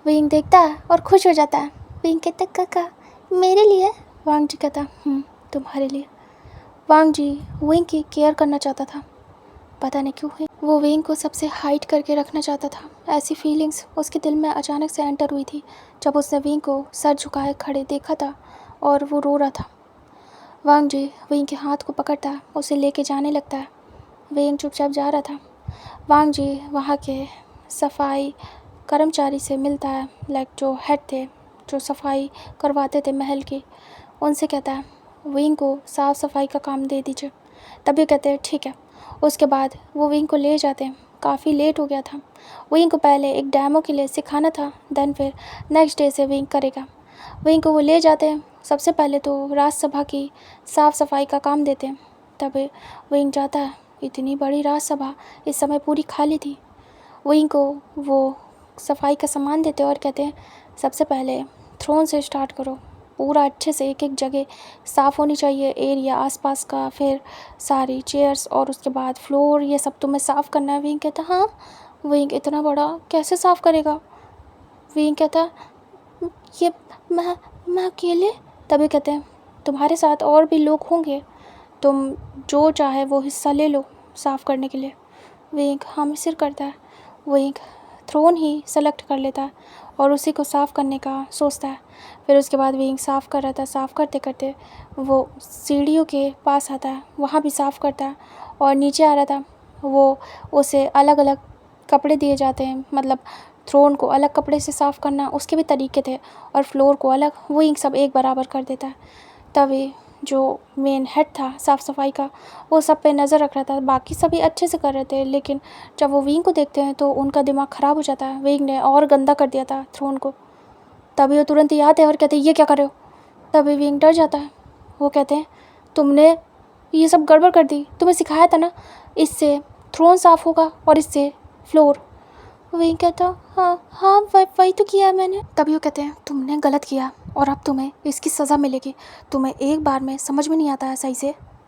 विंग देखता है और खुश हो जाता है। विंग कहता, काका मेरे लिए? वांग जी कहता, तुम्हारे लिए। वांग जी विंग की केयर करना चाहता था, पता नहीं क्यों हुई। वो विंग को सबसे हाइड करके रखना चाहता था। ऐसी फीलिंग्स उसके दिल में अचानक से एंटर हुई थी जब उसने विंग को सर झुकाए खड़े देखा था और वो रो रहा था। वांग जी विंग के हाथ को पकड़ता है, उसे लेके जाने लगता है। विंग चुपचाप जा रहा था। वांग जी वहाँ के सफाई कर्मचारी से मिलता है, लाइक जो हेड थे, जो सफाई करवाते थे महल की। उनसे कहता है, विंग को साफ़ सफाई का काम दे दीजिए। तभी कहते हैं, ठीक है। उसके बाद वो विंग को ले जाते हैं। काफ़ी लेट हो गया था। विंग को पहले एक डेमो के लिए सिखाना था, देन फिर नेक्स्ट डे से विंग करेगा। विंग को वो ले जाते हैं। सबसे पहले तो राजसभा की साफ़ सफाई का काम देते हैं। तभी विंग जाता है। इतनी बड़ी राजसभा इस समय पूरी खाली थी। विंग को वो सफाई का सामान देते हैं और कहते हैं, सबसे पहले थ्रोन से स्टार्ट करो, पूरा अच्छे से एक एक जगह साफ़ होनी चाहिए, एरिया आसपास का, फिर सारी चेयर्स, और उसके बाद फ्लोर, ये सब तुम्हें साफ़ करना है। विंग कहता, हाँ। विंग इतना बड़ा कैसे साफ़ करेगा? विंग कहता, ये मैं अकेले? तभी कहते हैं, तुम्हारे साथ और भी लोग होंगे, तुम जो चाहे वो हिस्सा ले लो साफ़ करने के लिए। विंग हम सिर करता है। विंग थ्रोन ही सेलेक्ट कर लेता है और उसी को साफ़ करने का सोचता है। फिर उसके बाद विंग साफ़ कर रहा था। साफ़ करते करते वो सीढ़ियों के पास आता है, वहाँ भी साफ़ करता है, और नीचे आ रहा था। वो उसे अलग अलग कपड़े दिए जाते हैं, मतलब थ्रोन को अलग कपड़े से साफ़ करना उसके भी तरीके थे, और फ्लोर को अलग। विंग सब एक बराबर कर देता है। तभी जो मेन हेड था साफ़ सफाई का, वो सब पे नज़र रख रहा था। बाकी सभी अच्छे से कर रहे थे, लेकिन जब वो विंग को देखते हैं तो उनका दिमाग ख़राब हो जाता है। विंग ने और गंदा कर दिया था थ्रोन को। तभी वो तुरंत ही आते हैं और कहते हैं, ये क्या कर रहे हो? तभी विंग डर जाता है। वो कहते हैं तुमने ये सब गड़बड़ कर दी, तुम्हें सिखाया था ना इससे थ्रोन साफ होगा और इससे फ्लोर। विंग कहता हाँ हाँ वही तो किया है मैंने। तभी वो कहते हैं तुमने गलत किया और अब तुम्हें इसकी सज़ा मिलेगी। तुम्हें एक बार में समझ में नहीं आता है सही से